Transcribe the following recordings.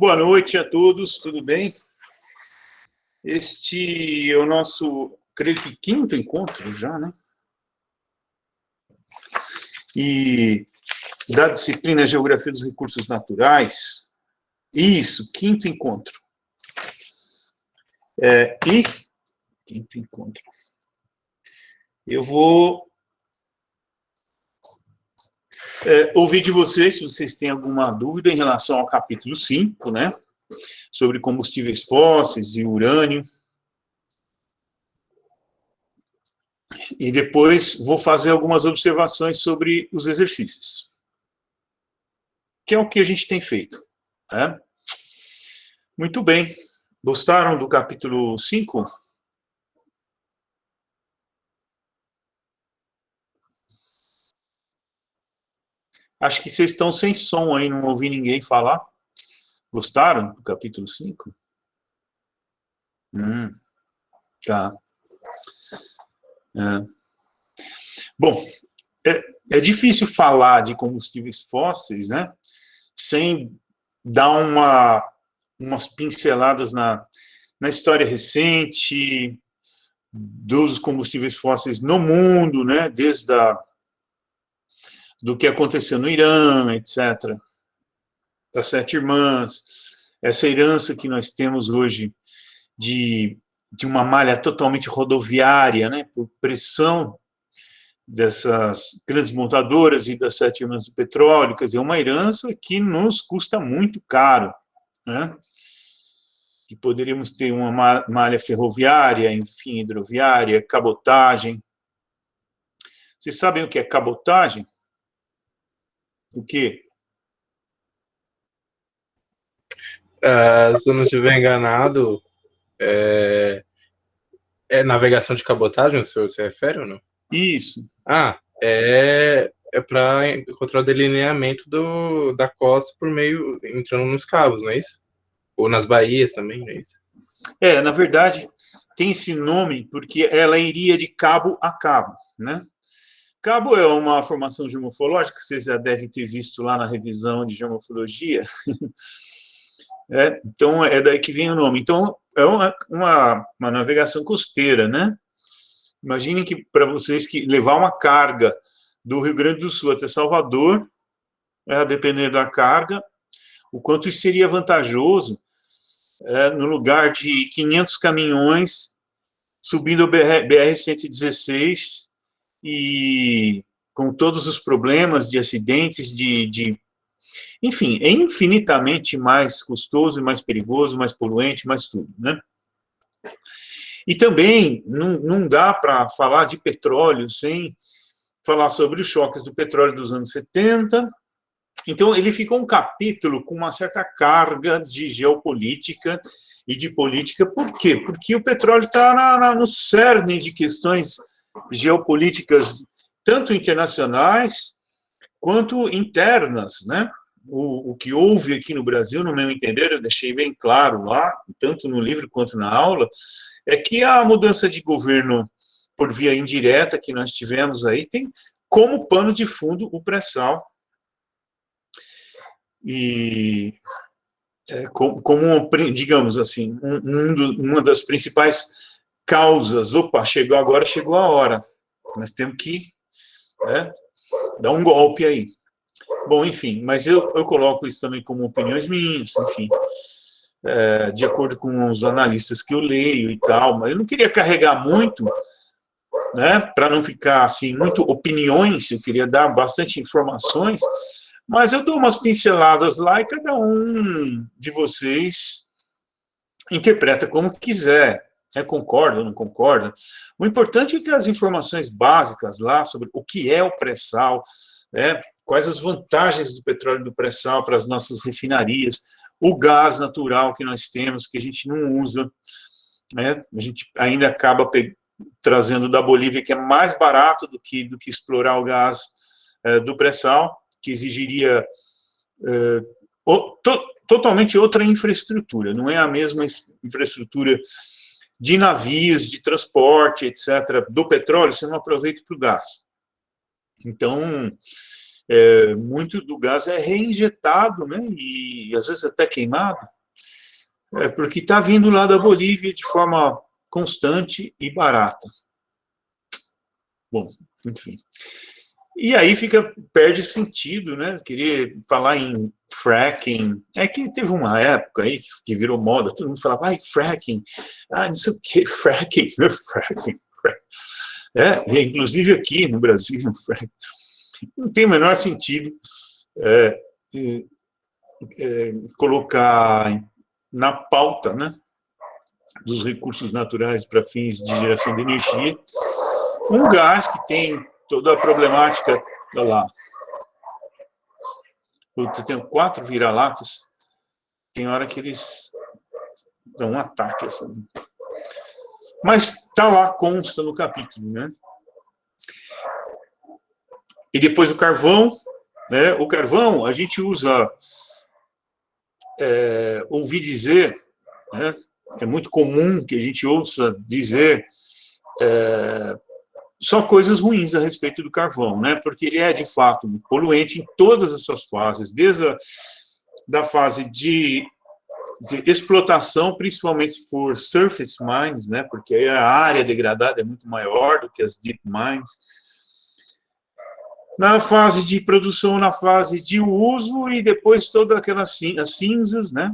boa noite a todos, tudo bem? Este é o nosso, creio que, quinto encontro já, né? E da disciplina Geografia dos Recursos Naturais, isso, quinto encontro. Quinto encontro. Eu vou ouvir de vocês, se vocês têm alguma dúvida em relação ao capítulo 5, né? Sobre combustíveis fósseis e urânio. E depois vou fazer algumas observações sobre os exercícios, que é o que a gente tem feito, né? Muito bem. Gostaram do capítulo 5? Acho que vocês estão sem som aí, não ouvi ninguém falar. Gostaram do capítulo 5? Tá. Bom, é difícil falar de combustíveis fósseis, né? Sem dar umas pinceladas na história recente dos combustíveis fósseis no mundo, né? Desde do que aconteceu no Irã, etc., das Sete Irmãs, essa herança que nós temos hoje de uma malha totalmente rodoviária, né, por pressão dessas grandes montadoras e das Sete Irmãs do Petróleo, quer dizer, uma herança que nos custa muito caro, né, que poderíamos ter uma malha ferroviária, enfim, hidroviária, cabotagem. Vocês sabem o que é cabotagem? O quê? Se eu não estiver enganado, é navegação de cabotagem, o senhor se refere ou não? Isso. É para encontrar o delineamento da costa por meio, entrando nos cabos, não é isso? Ou nas baías também, não é isso? Na verdade, tem esse nome porque ela iria de cabo a cabo, né? Cabo é uma formação geomorfológica que vocês já devem ter visto lá na revisão de geomorfologia. Então, é daí que vem o nome. Então, é uma navegação costeira, né? Imaginem que, para vocês, que levar uma carga do Rio Grande do Sul até Salvador, dependendo da carga, o quanto isso seria vantajoso no lugar de 500 caminhões subindo o BR-116 e com todos os problemas de acidentes, enfim, é infinitamente mais custoso, mais perigoso, mais poluente, mais tudo, né? E também não dá para falar de petróleo sem falar sobre os choques do petróleo dos anos 70. Então, ele ficou um capítulo com uma certa carga de geopolítica e de política. Por quê? Porque o petróleo está no cerne de questões geopolíticas, tanto internacionais quanto internas, né? O que houve aqui no Brasil, no meu entender, eu deixei bem claro lá, tanto no livro quanto na aula, é que a mudança de governo por via indireta que nós tivemos aí tem como pano de fundo o pré-sal. E como, digamos assim, uma das principais causas, chegou agora, chegou a hora, nós temos que dar um golpe aí. Bom, enfim, mas eu coloco isso também como opiniões minhas, enfim, de acordo com os analistas que eu leio e tal, mas eu não queria carregar muito, né, para não ficar assim, muito opiniões, eu queria dar bastante informações, mas eu dou umas pinceladas lá e cada um de vocês interpreta como quiser, concorda ou não concorda. O importante é que as informações básicas lá sobre o que é o pré-sal, quais as vantagens do petróleo do pré-sal para as nossas refinarias, o gás natural que nós temos, que a gente não usa, a gente ainda acaba trazendo da Bolívia, que é mais barato do que explorar o gás do pré-sal, que exigiria totalmente outra infraestrutura, não é a mesma infraestrutura de navios, de transporte, etc., do petróleo, você não aproveita para o gás. Então, muito do gás é reinjetado, né, e às vezes até queimado, porque está vindo lá da Bolívia de forma constante e barata. Bom, enfim. E aí perde sentido, né? Queria falar em fracking. É que teve uma época aí que virou moda, todo mundo falava, ai, fracking, não sei o que, fracking, fracking, fracking. Inclusive aqui no Brasil, fracking. Não tem o menor sentido colocar na pauta, né, dos recursos naturais para fins de geração de energia, um gás que tem toda a problemática, olha lá, eu tenho 4 vira-latas, tem hora que eles dão um ataque, assim. Mas está lá, consta no capítulo, né? E depois o carvão, né? O carvão a gente usa, ouvi dizer, né? É muito comum que a gente ouça dizer só coisas ruins a respeito do carvão, né? Porque ele é, de fato, poluente em todas as suas fases, desde da fase de explotação, principalmente se for surface mines, né? Porque aí a área degradada é muito maior do que as deep mines. Na fase de produção, na fase de uso e depois todas aquelas cinzas, né?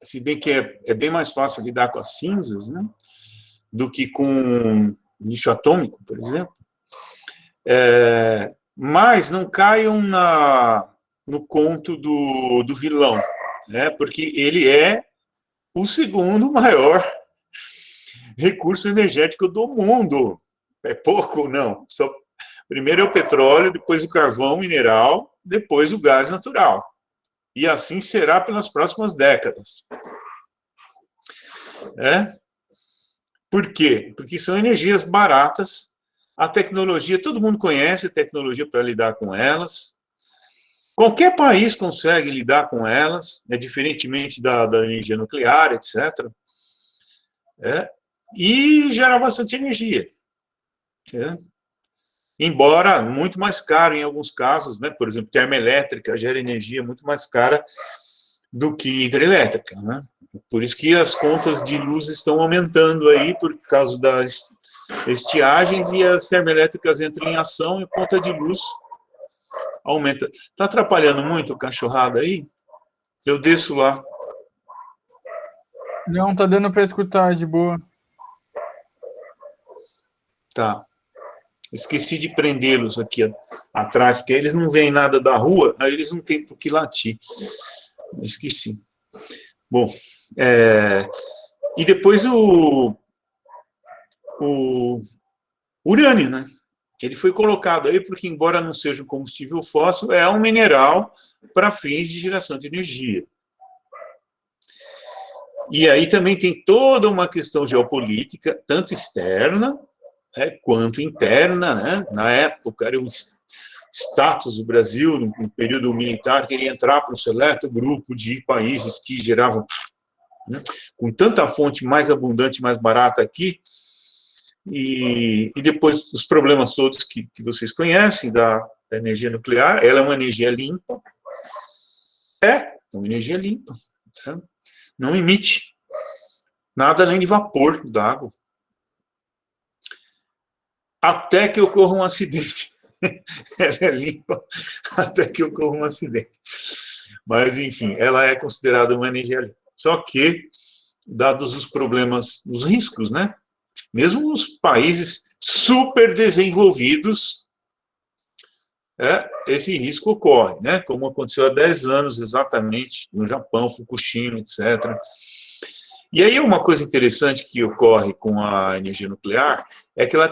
Se bem que é bem mais fácil lidar com as cinzas, né? Do que com lixo atômico, por exemplo. Mas não caiam no conto do vilão, né? Porque ele é o segundo maior recurso energético do mundo. É pouco, não. Primeiro é o petróleo, depois o carvão mineral, depois o gás natural. E assim será pelas próximas décadas. Por quê? Porque são energias baratas, a tecnologia, todo mundo conhece a tecnologia para lidar com elas, qualquer país consegue lidar com elas, diferentemente da energia nuclear, etc. E gera bastante energia. Embora muito mais caro em alguns casos, né? Por exemplo, termoelétrica gera energia muito mais cara do que hidrelétrica, né? Por isso que as contas de luz estão aumentando aí por causa das estiagens e as termoelétricas entram em ação e a conta de luz aumenta. Está atrapalhando muito o cachorrada aí? Eu desço lá. Não, tá dando para escutar de boa. Tá. Esqueci de prendê-los aqui atrás, porque eles não veem nada da rua, aí eles não têm por que latir. Esqueci. Bom, e depois o urânio, né? Ele foi colocado aí porque, embora não seja um combustível fóssil, é um mineral para fins de geração de energia. E aí também tem toda uma questão geopolítica, tanto externa quanto interna, né? Na época era um status do Brasil, no período militar, queria entrar para um seleto grupo de países que geravam, né, com tanta fonte mais abundante, mais barata aqui, e depois os problemas todos que vocês conhecem da energia nuclear. Ela é uma energia limpa, uma energia limpa, né? Não emite nada além de vapor d'água, até que ocorra um acidente. Ela é limpa até que ocorra um acidente. Mas, enfim, ela é considerada uma energia limpa. Só que, dados os problemas, os riscos, né? Mesmo os países super desenvolvidos, esse risco ocorre, né? Como aconteceu há 10 anos exatamente no Japão, Fukushima, etc. E aí uma coisa interessante que ocorre com a energia nuclear é que ela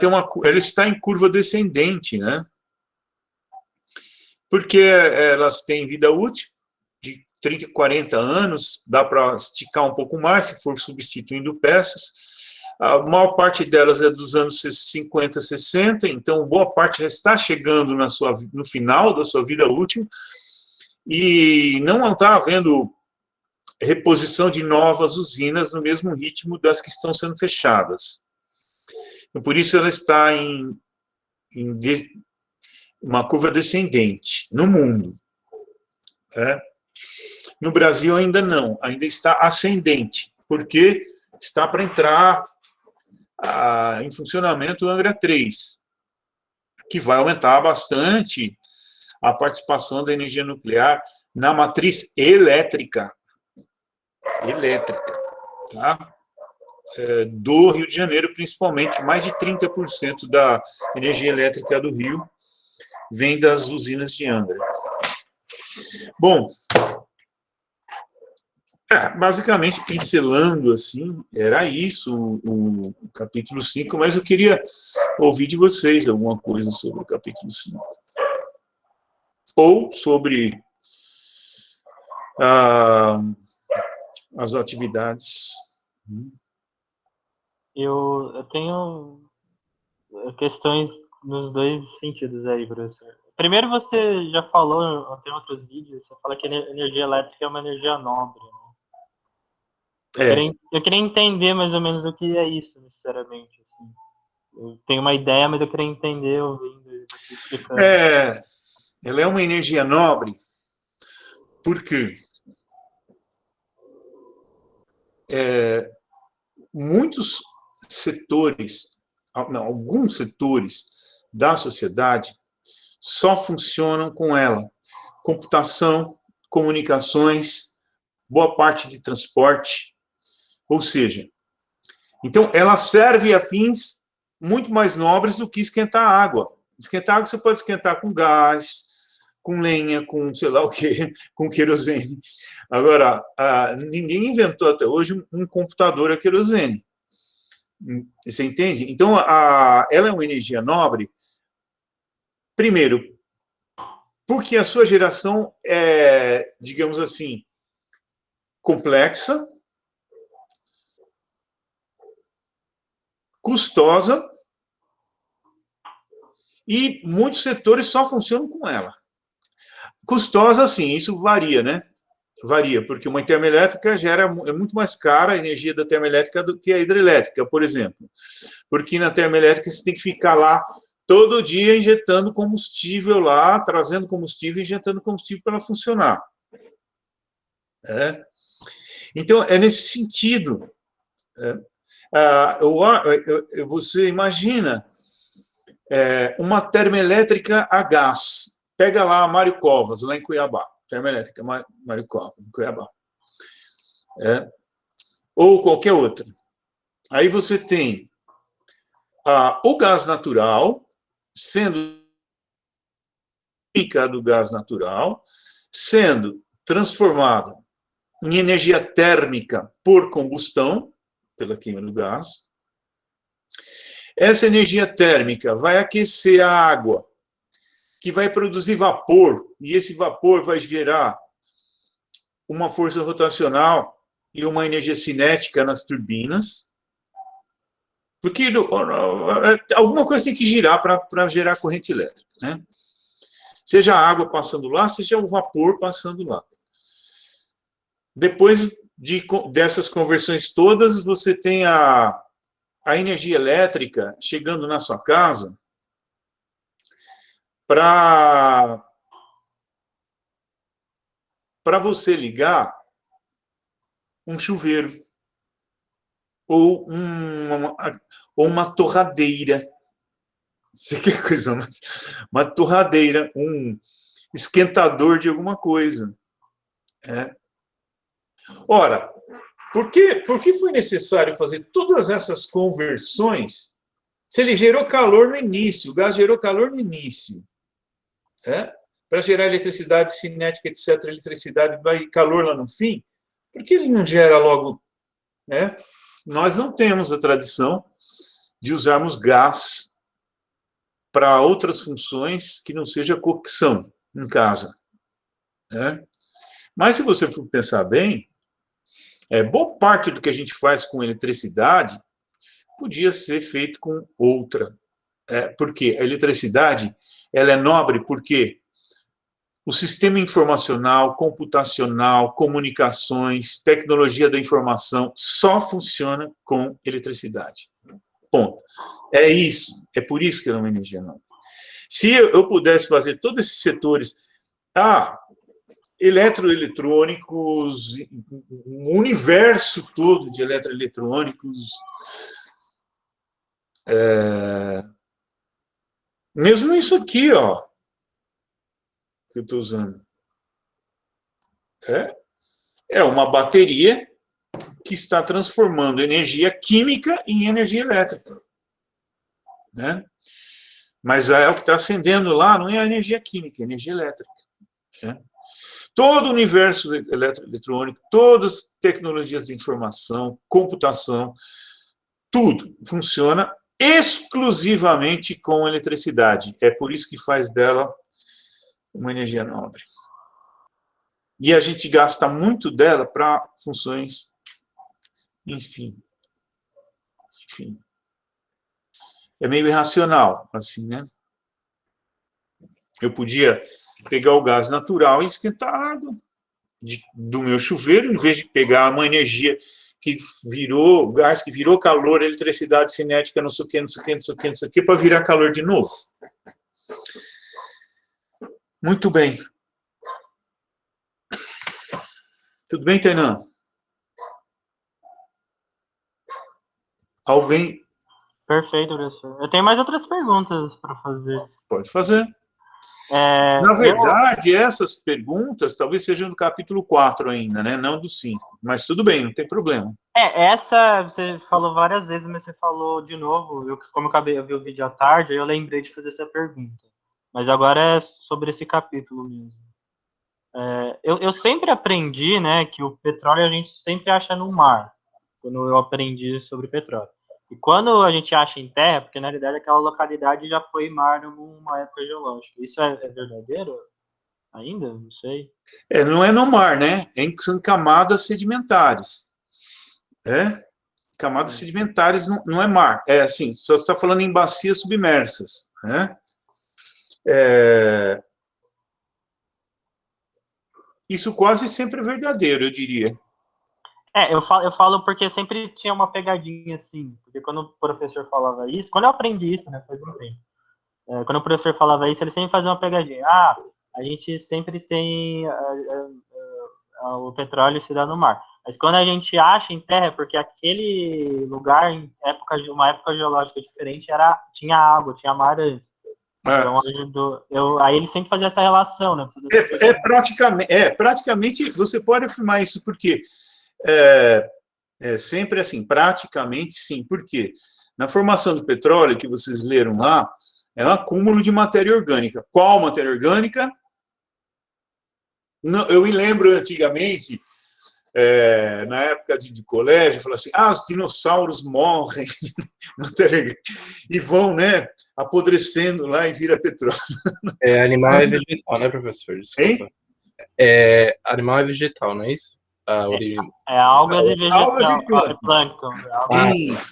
está em curva descendente, né? Porque elas têm vida útil de 30, 40 anos, dá para esticar um pouco mais se for substituindo peças. A maior parte delas é dos anos 50, 60, então boa parte já está chegando no final da sua vida útil e não está havendo reposição de novas usinas no mesmo ritmo das que estão sendo fechadas. Então, por isso ela está em uma curva descendente no mundo. No Brasil ainda não, ainda está ascendente, porque está para entrar em funcionamento o Angra 3, que vai aumentar bastante a participação da energia nuclear na matriz elétrica, tá? Do Rio de Janeiro, principalmente, mais de 30% da energia elétrica do Rio vem das usinas de Angra. Bom, basicamente, pincelando assim, era isso o capítulo 5, mas eu queria ouvir de vocês alguma coisa sobre o capítulo 5. Ou sobre as atividades. Eu tenho questões nos dois sentidos aí, professor. Primeiro, você já falou, tem outros vídeos, você fala que a energia elétrica é uma energia nobre, né? Eu queria entender mais ou menos o que é isso, necessariamente. Assim. Eu tenho uma ideia, mas eu queria entender ouvindo você explicando. Ela é uma energia nobre porque muitos setores, não, alguns setores da sociedade só funcionam com ela. Computação, comunicações, boa parte de transporte, ou seja, então ela serve a fins muito mais nobres do que esquentar água. Esquentar água você pode esquentar com gás, com lenha, com sei lá o quê, com querosene. Agora, ninguém inventou até hoje um computador a querosene. Você entende? Então, ela é uma energia nobre, primeiro, porque a sua geração é, digamos assim, complexa, custosa, e muitos setores só funcionam com ela. Custosa, sim, isso varia, né? Varia, porque uma termoelétrica é muito mais cara a energia da termoelétrica do que a hidrelétrica, por exemplo. Porque na termoelétrica você tem que ficar lá todo dia injetando combustível lá, trazendo combustível, injetando combustível para ela funcionar. Então, é nesse sentido. Você imagina uma termoelétrica a gás. Pega lá a Mário Covas, lá em Cuiabá. Termoelétrica Mário Covas, em Cuiabá. Ou qualquer outra. Aí você tem o gás natural, sendo do gás natural, sendo transformado em energia térmica por combustão, pela queima do gás. Essa energia térmica vai aquecer a água, que vai produzir vapor, e esse vapor vai gerar uma força rotacional e uma energia cinética nas turbinas, porque alguma coisa tem que girar para gerar corrente elétrica, né? Seja a água passando lá, seja o vapor passando lá. Depois dessas conversões todas, você tem a energia elétrica chegando na sua casa para você ligar um chuveiro ou uma torradeira. Você quer coisa mais? Uma torradeira, um esquentador de alguma coisa. Ora, por que foi necessário fazer todas essas conversões se ele gerou calor no início, o gás gerou calor no início? Para gerar eletricidade cinética, etc., eletricidade e calor lá no fim? Por que ele não gera logo? Nós não temos a tradição de usarmos gás para outras funções que não seja cocção em casa. Mas se você for pensar bem, boa parte do que a gente faz com eletricidade podia ser feito com outra. Porque a eletricidade ela é nobre porque o sistema informacional, computacional, comunicações, tecnologia da informação só funciona com eletricidade. Ponto. É isso. É por isso que ela é uma energia nobre. Se eu pudesse fazer todos esses setores... eletroeletrônicos, um universo todo de eletroeletrônicos, mesmo isso aqui, ó, que eu estou usando, é uma bateria que está transformando energia química em energia elétrica, né? Mas é o que está acendendo lá, não é a energia química, é a energia elétrica, né? Todo o universo eletroeletrônico, todas as tecnologias de informação, computação, tudo funciona exclusivamente com eletricidade. É por isso que faz dela uma energia nobre. E a gente gasta muito dela para funções, enfim. É meio irracional, assim, né? Eu podia pegar o gás natural e esquentar a água do meu chuveiro, em vez de pegar uma energia que virou gás, que virou calor, eletricidade cinética, não sei o que, não sei o que, não sei o que, não sei o que, para virar calor de novo. Muito bem. Tudo bem, Tainan? Alguém? Perfeito, professor. Eu tenho mais outras perguntas para fazer. Pode fazer. Na verdade, essas perguntas talvez sejam do capítulo 4 ainda, né? Não do 5. Mas tudo bem, não tem problema. Essa você falou várias vezes, mas você falou de novo. Como eu vi o vídeo à tarde, eu lembrei de fazer essa pergunta. Mas agora é sobre esse capítulo mesmo. Eu sempre aprendi, né, que o petróleo a gente sempre acha no mar, quando eu aprendi sobre petróleo. E quando a gente acha em terra, porque na realidade aquela localidade já foi mar numa época geológica. Isso é verdadeiro ainda? Não sei. Não é no mar, né? São camadas sedimentares. Camadas sedimentares não é mar. É assim, só está falando em bacias submersas, né? Isso quase sempre é verdadeiro, eu diria. Eu falo porque sempre tinha uma pegadinha assim, porque quando o professor falava isso, quando eu aprendi isso, né, faz um tempo, quando o professor falava isso, ele sempre fazia uma pegadinha. A gente sempre tem o petróleo se dá no mar. Mas quando a gente acha em terra, porque aquele lugar, uma época geológica diferente, tinha água, tinha mar antes. Então, aí ele sempre fazia essa relação, né? Praticamente, você pode afirmar isso, porque sempre assim, praticamente sim. Por quê? Na formação do petróleo, que vocês leram lá, é um acúmulo de matéria orgânica. Qual matéria orgânica? Não, eu me lembro antigamente, na época de colégio, falava assim, os dinossauros morrem e vão, né, apodrecendo lá e vira petróleo. Animal é vegetal, né, professor? Desculpa. Animal é vegetal, não é isso? A origem. Algas e vegetal. Algas e plâncton. Plâncton.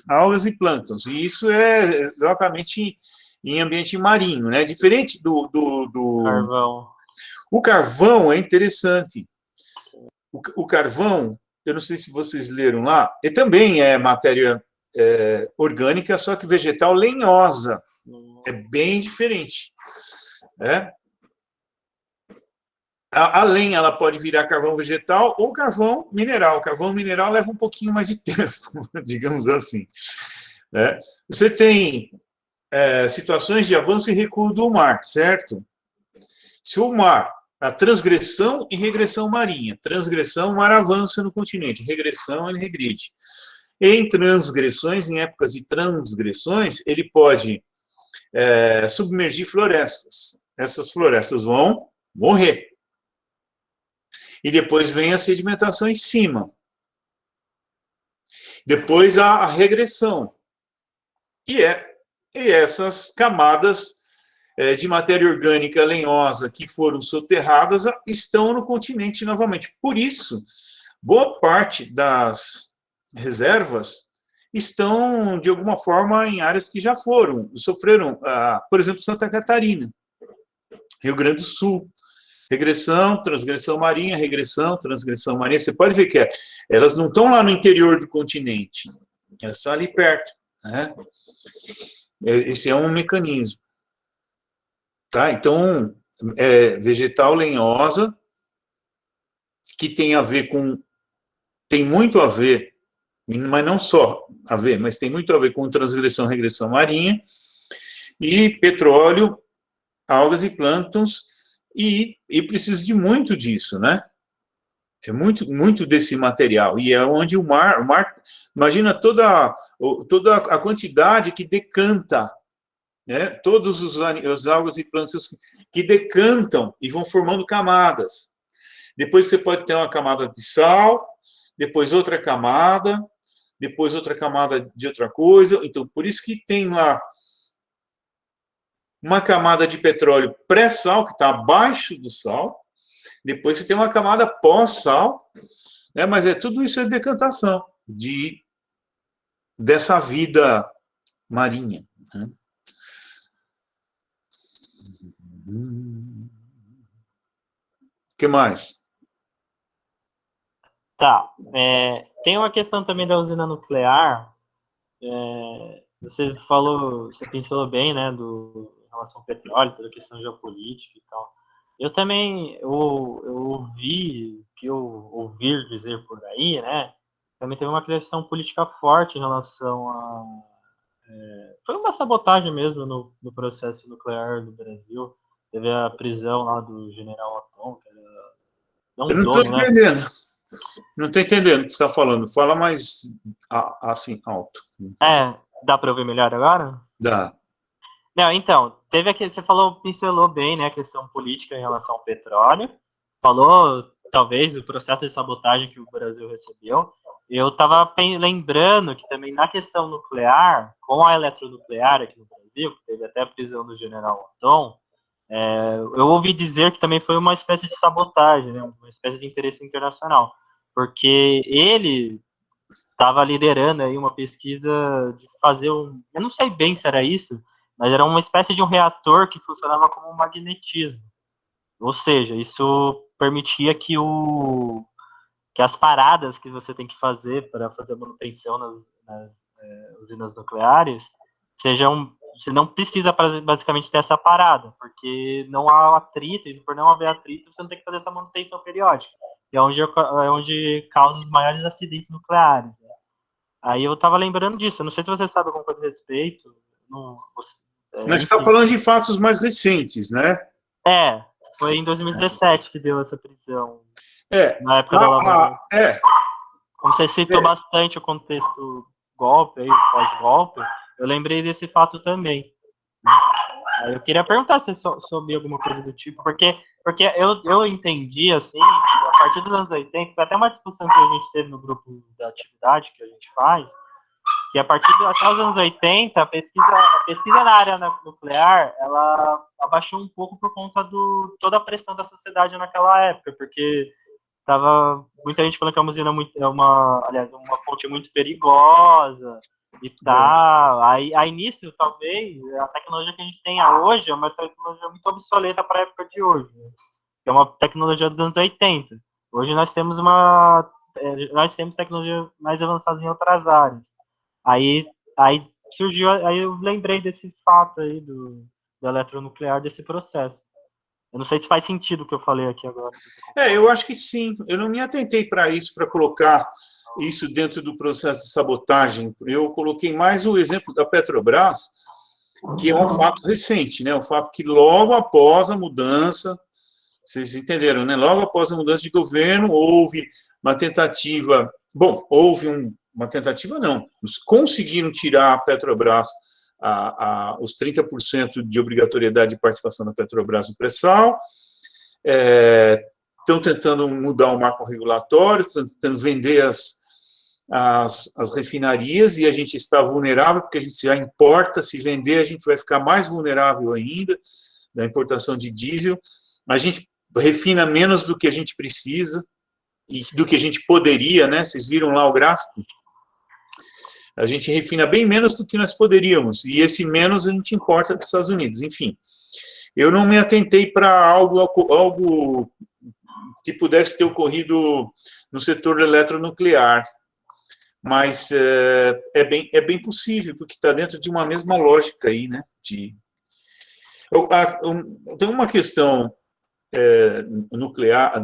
Algas e plânctons. E isso é exatamente em ambiente marinho, né? Diferente do carvão. O carvão é interessante. O carvão, eu não sei se vocês leram lá, ele também é matéria orgânica, só que vegetal lenhosa. É bem diferente. A lenha ela pode virar carvão vegetal ou carvão mineral. O carvão mineral leva um pouquinho mais de tempo, digamos assim. Você tem situações de avanço e recuo do mar, certo? Se o mar, a transgressão e regressão marinha. Transgressão, o mar avança no continente. Regressão, ele regride. Em transgressões, em épocas de transgressões, ele pode submergir florestas. Essas florestas vão morrer. E depois vem a sedimentação em cima. Depois a regressão. E essas camadas de matéria orgânica lenhosa que foram soterradas estão no continente novamente. Por isso, boa parte das reservas estão, de alguma forma, em áreas que já sofreram, por exemplo, Santa Catarina, Rio Grande do Sul. Regressão, transgressão marinha, regressão, transgressão marinha. Você pode ver que elas não estão lá no interior do continente, elas estão ali perto, né? Esse é um mecanismo. Tá? Então, vegetal lenhosa, que tem a ver com, tem muito a ver, mas não só a ver, mas tem muito a ver com transgressão e regressão marinha, e petróleo, algas e plânctons, e precisa de muito disso, né? É muito desse material, e é onde o mar imagina toda a quantidade que decanta, né? Todos os algas e plânctons que decantam e vão formando camadas. Depois você pode ter uma camada de sal, depois outra camada de outra coisa. Então, por isso que tem lá uma camada de petróleo pré-sal, que está abaixo do sal, depois você tem uma camada pós-sal, né? Mas tudo isso é decantação dessa vida marinha, né? O que mais? Tá. Tem uma questão também da usina nuclear. Você pincelou bem, né, em relação ao petróleo, toda a questão geopolítica e tal. Eu também, eu ouvi, que eu ouvir dizer por aí, né, também teve uma questão política forte em relação a... foi uma sabotagem mesmo no processo nuclear do Brasil. Teve a prisão lá do general Atom, que era Eu não estou entendendo. Não estou entendendo o que você está falando. Fala mais assim, alto. Dá para ouvir melhor agora? Dá. Não, então, teve aqui, você pincelou bem, né, a questão política em relação ao petróleo, falou, talvez, do processo de sabotagem que o Brasil recebeu. Eu estava lembrando que também na questão nuclear, com a eletronuclear aqui no Brasil, que teve até a prisão do general Atom, eu ouvi dizer que também foi uma espécie de sabotagem, né, uma espécie de interesse internacional, porque ele estava liderando aí uma pesquisa de fazer eu não sei bem se era isso, mas era uma espécie de um reator que funcionava como um magnetismo. Ou seja, isso permitia que as paradas que você tem que fazer para fazer a manutenção nas usinas nucleares você não precisa basicamente ter essa parada, porque não há atrito, e por não haver atrito, você não tem que fazer essa manutenção periódica. É onde causa os maiores acidentes nucleares. Né? Aí eu estava lembrando disso. Eu não sei se você sabe alguma coisa a respeito. Mas você está falando de fatos mais recentes, né? Foi em 2017 que deu essa prisão. Na época da Lava Jato. Você citou bastante o contexto golpe, aí, pós-golpe. Eu lembrei desse fato também. Eu queria perguntar se você soube alguma coisa do tipo, porque eu entendi, assim, a partir dos anos 80, foi até uma discussão que a gente teve no grupo da atividade que a gente faz, que a partir até os anos 80, a pesquisa na área nuclear, ela abaixou um pouco por conta toda a pressão da sociedade naquela época, porque tava muita gente falando que a usina é uma fonte muito perigosa e tal. Aí nisso, talvez, a tecnologia que a gente tenha hoje é uma tecnologia muito obsoleta para a época de hoje, né? É uma tecnologia dos anos 80. Hoje nós temos tecnologia mais avançada em outras áreas. Aí surgiu, aí eu lembrei desse fato aí do eletronuclear, desse processo. Eu não sei se faz sentido o que eu falei aqui agora. Eu acho que sim. Eu não me atentei para isso, para colocar isso dentro do processo de sabotagem. Eu coloquei mais o exemplo da Petrobras, que é um fato recente, né? Um fato que logo após a mudança, vocês entenderam, né? Logo após a mudança de governo, houve uma tentativa. Bom, uma tentativa não. Conseguiram tirar a Petrobras os 30% de obrigatoriedade de participação da Petrobras no pré-sal, estão tentando mudar o marco regulatório, estão tentando vender as refinarias, e a gente está vulnerável, porque a gente já importa, se vender a gente vai ficar mais vulnerável ainda, da importação de diesel, a gente refina menos do que a gente precisa, e do que a gente poderia, né? Vocês viram lá o gráfico? A gente refina bem menos do que nós poderíamos, e esse menos a gente importa dos Estados Unidos. Enfim, eu não me atentei para algo que pudesse ter ocorrido no setor eletronuclear, mas é bem possível, porque está dentro de uma mesma lógica aí, né? Tem uma questão nuclear,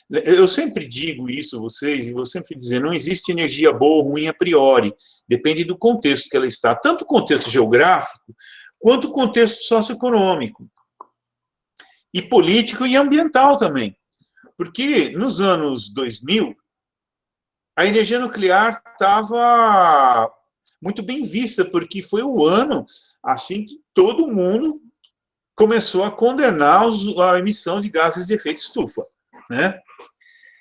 eu sempre digo isso a vocês, e vou sempre dizer, não existe energia boa ou ruim a priori, depende do contexto que ela está, tanto o contexto geográfico, quanto o contexto socioeconômico, e político e ambiental também, porque nos anos 2000, a energia nuclear estava muito bem vista, porque foi o ano, assim, que todo mundo começou a condenar a emissão de gases de efeito estufa, né?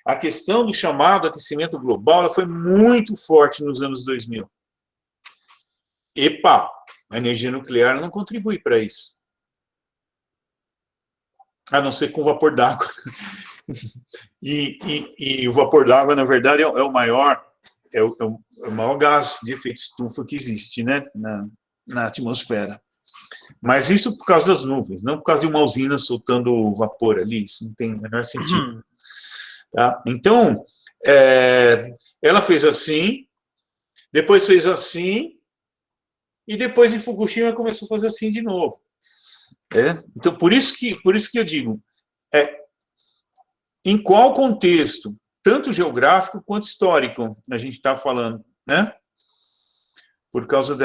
A questão do chamado aquecimento global ela foi muito forte nos anos 2000. Epa, a energia nuclear não contribui para isso. A não ser com vapor d'água. E o vapor d'água, na verdade, é o maior gás de efeito estufa que existe, né, na atmosfera. Mas isso por causa das nuvens, não por causa de uma usina soltando vapor ali, isso não tem o menor sentido. Tá? Então, ela fez assim, depois fez assim, e depois em Fukushima começou a fazer assim de novo. Então, por isso que eu digo, em qual contexto, tanto geográfico quanto histórico, a gente está falando, né? Por causa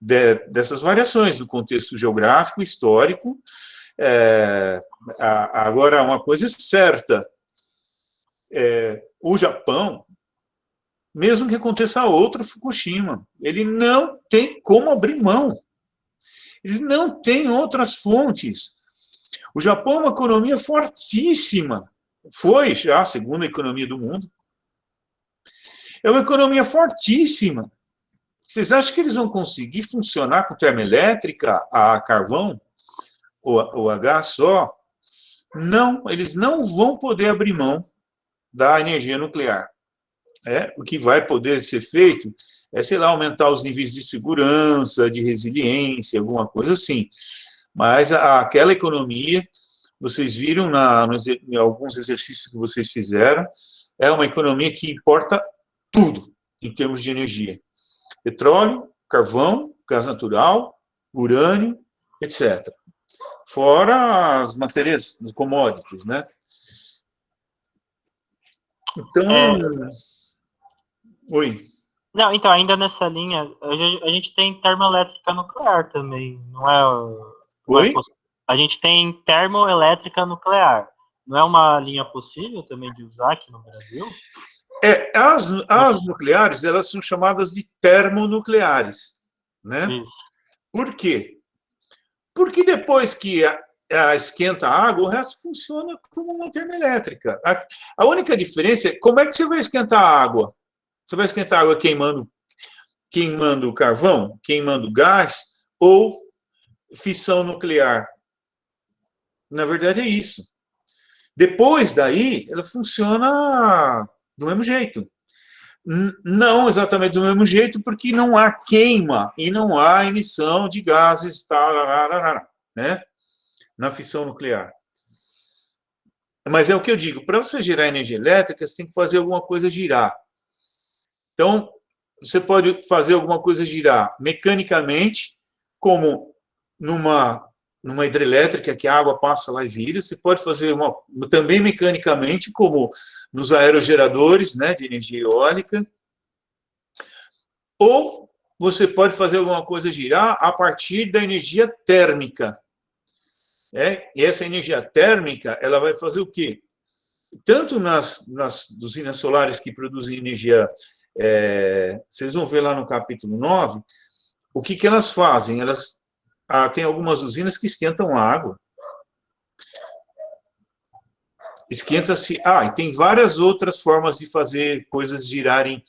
dessas variações do contexto geográfico, histórico. Agora, uma coisa é certa, o Japão, mesmo que aconteça outra Fukushima, ele não tem como abrir mão. Ele não tem outras fontes. O Japão é uma economia fortíssima. Foi já a segunda economia do mundo. É uma economia fortíssima. Vocês acham que eles vão conseguir funcionar com termoelétrica a carvão ou a gás só? Não, eles não vão poder abrir mão da energia nuclear. O que vai poder ser feito sei lá, aumentar os níveis de segurança, de resiliência, alguma coisa assim. Mas aquela economia, vocês viram em alguns exercícios que vocês fizeram, é uma economia que importa tudo em termos de energia. Petróleo, carvão, gás natural, urânio, etc. Fora as matérias, os commodities, né? Então... Oi. Não, então, ainda nessa linha, a gente tem termoelétrica nuclear também, não é... Oi? A gente tem termoelétrica nuclear. Não é uma linha possível também de usar aqui no Brasil? As nucleares, elas são chamadas de termonucleares, né? Isso. Por quê? Porque depois que esquenta a água, o resto funciona como uma termoelétrica. A única diferença é como é que você vai esquentar a água? Você vai esquentar a água queimando carvão, queimando gás ou fissão nuclear? Na verdade é isso. Depois daí, ela funciona do mesmo jeito. Não exatamente do mesmo jeito, porque não há queima e não há emissão de gases, né, na fissão nuclear. Mas é o que eu digo, para você gerar energia elétrica, você tem que fazer alguma coisa girar. Então, você pode fazer alguma coisa girar mecanicamente, como numa hidrelétrica, que a água passa lá e vira. Você pode fazer também mecanicamente, como nos aerogeradores, né, de energia eólica. Ou você pode fazer alguma coisa girar a partir da energia térmica. E essa energia térmica, ela vai fazer o quê? Tanto nas usinas solares que produzem energia... vocês vão ver lá no capítulo 9, o que elas fazem? Elas tem algumas usinas que esquentam a água. Esquenta-se... e tem várias outras formas de fazer coisas girarem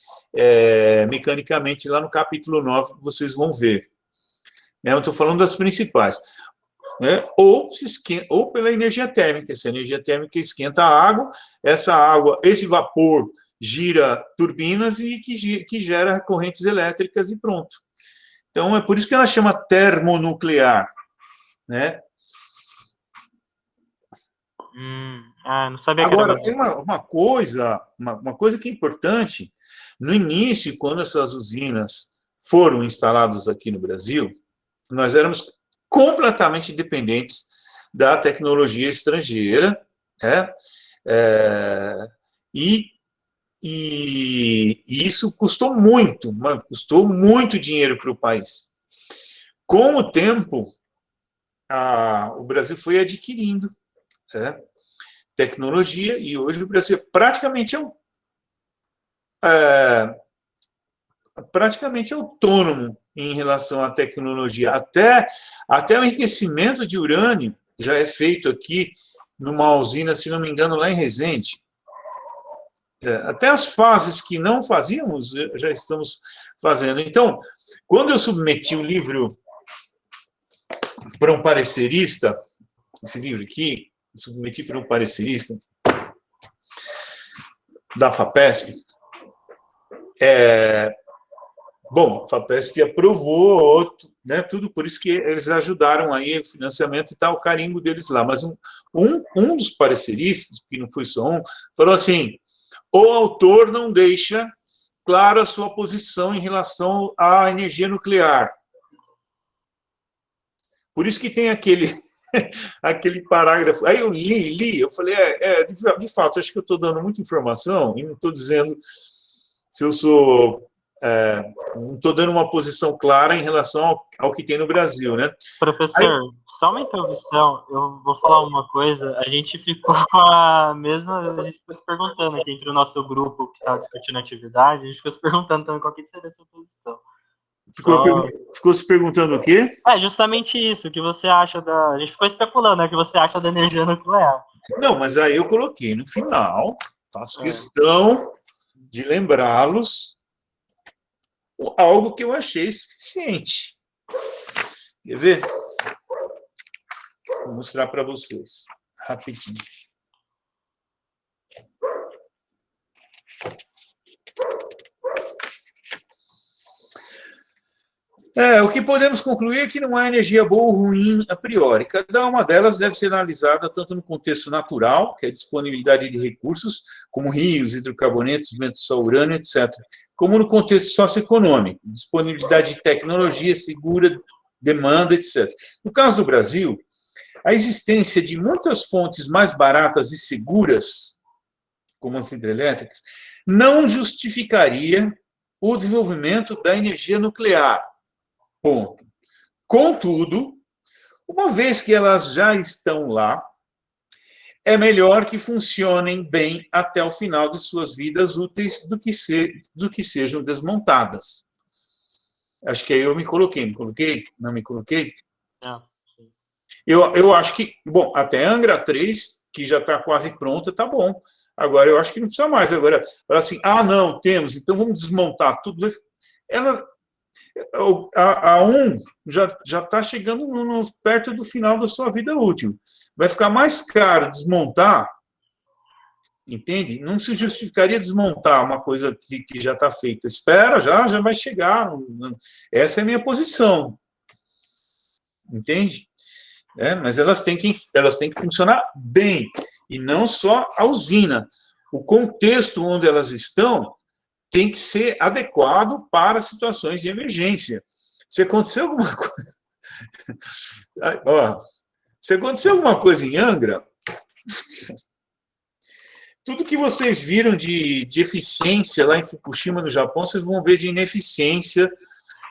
mecanicamente, lá no capítulo 9, vocês vão ver. Eu estou falando das principais. Ou pela energia térmica. Essa energia térmica esquenta a água, esse vapor gira turbinas e que gera correntes elétricas e pronto. Então, é por isso que ela chama termonuclear, né? Não sabia que Agora, era... tem uma coisa que é importante. No início, quando essas usinas foram instaladas aqui no Brasil, nós éramos completamente dependentes da tecnologia estrangeira, né? E isso custou muito dinheiro para o país. Com o tempo, o Brasil foi adquirindo, né, tecnologia, e hoje o Brasil praticamente autônomo em relação à tecnologia. Até o enriquecimento de urânio já é feito aqui numa usina, se não me engano, lá em Resende. Até as fases que não fazíamos, já estamos fazendo. Então, quando eu submeti o livro para um parecerista, esse livro aqui, submeti para um parecerista da FAPESP, bom, a FAPESP aprovou, né, tudo, por isso que eles ajudaram aí o financiamento e tal, o carimbo deles lá. Mas um dos pareceristas, que não foi só um, falou assim: o autor não deixa claro a sua posição em relação à energia nuclear. Por isso que tem aquele parágrafo. Aí eu li, eu falei, de fato, acho que eu estou dando muita informação e não estou dizendo se eu sou... não estou dando uma posição clara em relação ao que tem no Brasil, né? Professor, só uma interrupção, eu vou falar uma coisa, a gente ficou com a mesma, a gente ficou se perguntando aqui entre o nosso grupo que estava discutindo a atividade, a gente ficou se perguntando também qual que seria a sua posição. Ficou se perguntando o quê? Justamente isso, o que você acha da... A gente ficou especulando, né, o que você acha da energia nuclear. Não, mas aí eu coloquei no final, faço questão de lembrá-los algo que eu achei suficiente. Quer ver? Vou mostrar para vocês, rapidinho. O que podemos concluir é que não há energia boa ou ruim a priori. Cada uma delas deve ser analisada tanto no contexto natural, que é a disponibilidade de recursos, como rios, hidrocarbonetos, vento, sol, urânio, etc., como no contexto socioeconômico, disponibilidade de tecnologia segura, demanda, etc. No caso do Brasil, a existência de muitas fontes mais baratas e seguras, como as hidrelétricas, não justificaria o desenvolvimento da energia nuclear. Ponto. Contudo, uma vez que elas já estão lá, é melhor que funcionem bem até o final de suas vidas úteis do que sejam desmontadas. Acho que aí eu me coloquei. Não me coloquei? Eu acho que, bom, até Angra 3, que já está quase pronta, está bom. Agora, eu acho que não precisa mais. Agora, assim, não, temos, então vamos desmontar tudo. A 1 já está chegando perto do final da sua vida útil. Vai ficar mais caro desmontar, entende? Não se justificaria desmontar uma coisa que já está feita. Espera, já vai chegar. Essa é a minha posição. Entende? Mas elas têm que funcionar bem, e não só a usina. O contexto onde elas estão tem que ser adequado para situações de emergência. Se acontecer alguma coisa... se acontecer alguma coisa em Angra, tudo que vocês viram de eficiência lá em Fukushima, no Japão, vocês vão ver de ineficiência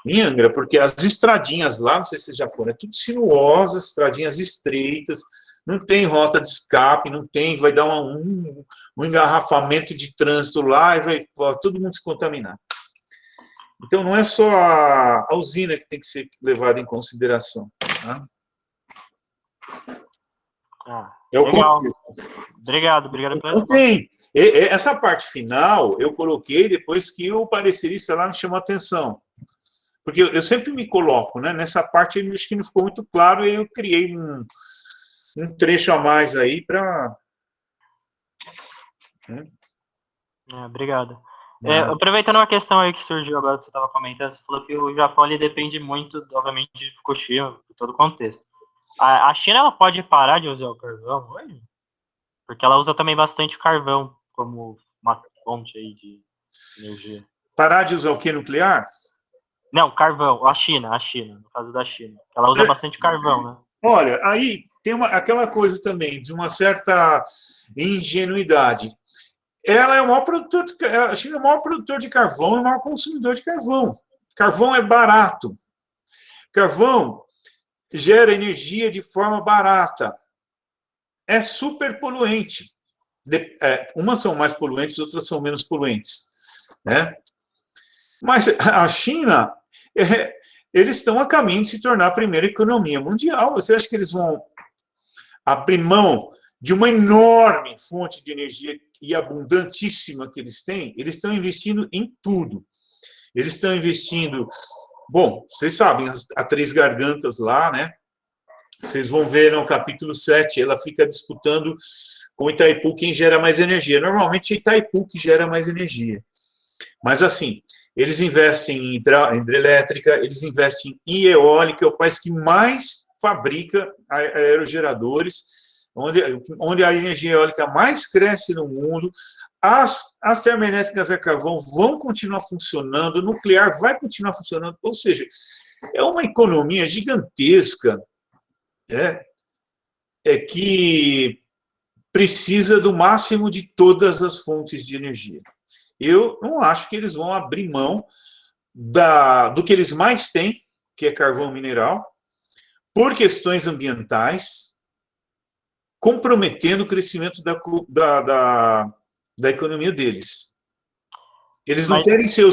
em Angra, porque as estradinhas lá, não sei se vocês já foram, é tudo sinuosas, estradinhas estreitas, não tem rota de escape, não tem, vai dar um engarrafamento de trânsito lá e vai todo mundo se contaminar. Então, não é só a usina que tem que ser levada em consideração. Tá? Legal. Obrigado pela Não tem. Essa parte final eu coloquei depois que o parecerista lá me chamou a atenção. Porque eu sempre me coloco, né? Nessa parte, acho que não ficou muito claro, e aí eu criei um trecho a mais aí para... Obrigado. Aproveitando uma questão aí que surgiu agora, você estava comentando, você falou que o Japão ele depende muito, obviamente, de Fukushima, de todo o contexto. A China ela pode parar de usar o carvão hoje? Porque ela usa também bastante carvão como uma fonte aí de energia. Parar de usar o quê? Nuclear? Não, carvão. A China, no caso da China. Ela usa bastante carvão, né? Olha, aí tem aquela coisa também de uma certa ingenuidade. Ela é o maior produtor, a China é o maior produtor de carvão e o maior consumidor de carvão. Carvão é barato. Carvão gera energia de forma barata. É super poluente. Umas são mais poluentes, outras são menos poluentes, né? Mas a China, eles estão a caminho de se tornar a primeira economia mundial. Você acha que eles vão abrir mão de uma enorme fonte de energia e abundantíssima que eles têm? Eles estão investindo em tudo. Eles estão investindo... Bom, vocês sabem, a Três Gargantas lá, né? Vocês vão ver no capítulo 7, ela fica disputando com Itaipu quem gera mais energia. Normalmente é Itaipu que gera mais energia. Mas, assim, eles investem em hidrelétrica, eles investem em eólica, é o país que mais fabrica aerogeradores, onde a energia eólica mais cresce no mundo. As termoelétricas a carvão vão continuar funcionando, o nuclear vai continuar funcionando, ou seja, é uma economia gigantesca, que precisa do máximo de todas as fontes de energia. Eu não acho que eles vão abrir mão do que eles mais têm, que é carvão mineral, por questões ambientais, comprometendo o crescimento da economia deles. Eles não querem ser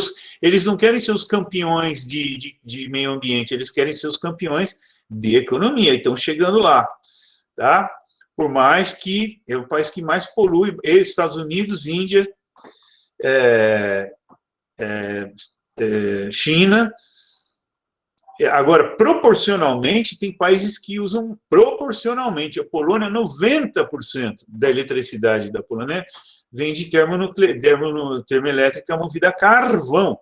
os campeões de meio ambiente, eles querem ser os campeões de economia, e estão chegando lá, tá? Por mais que é o país que mais polui, Estados Unidos, Índia, China. Agora, proporcionalmente, tem países que usam proporcionalmente. A Polônia, 90% da eletricidade da Polônia vem de termoelétrica movida a carvão.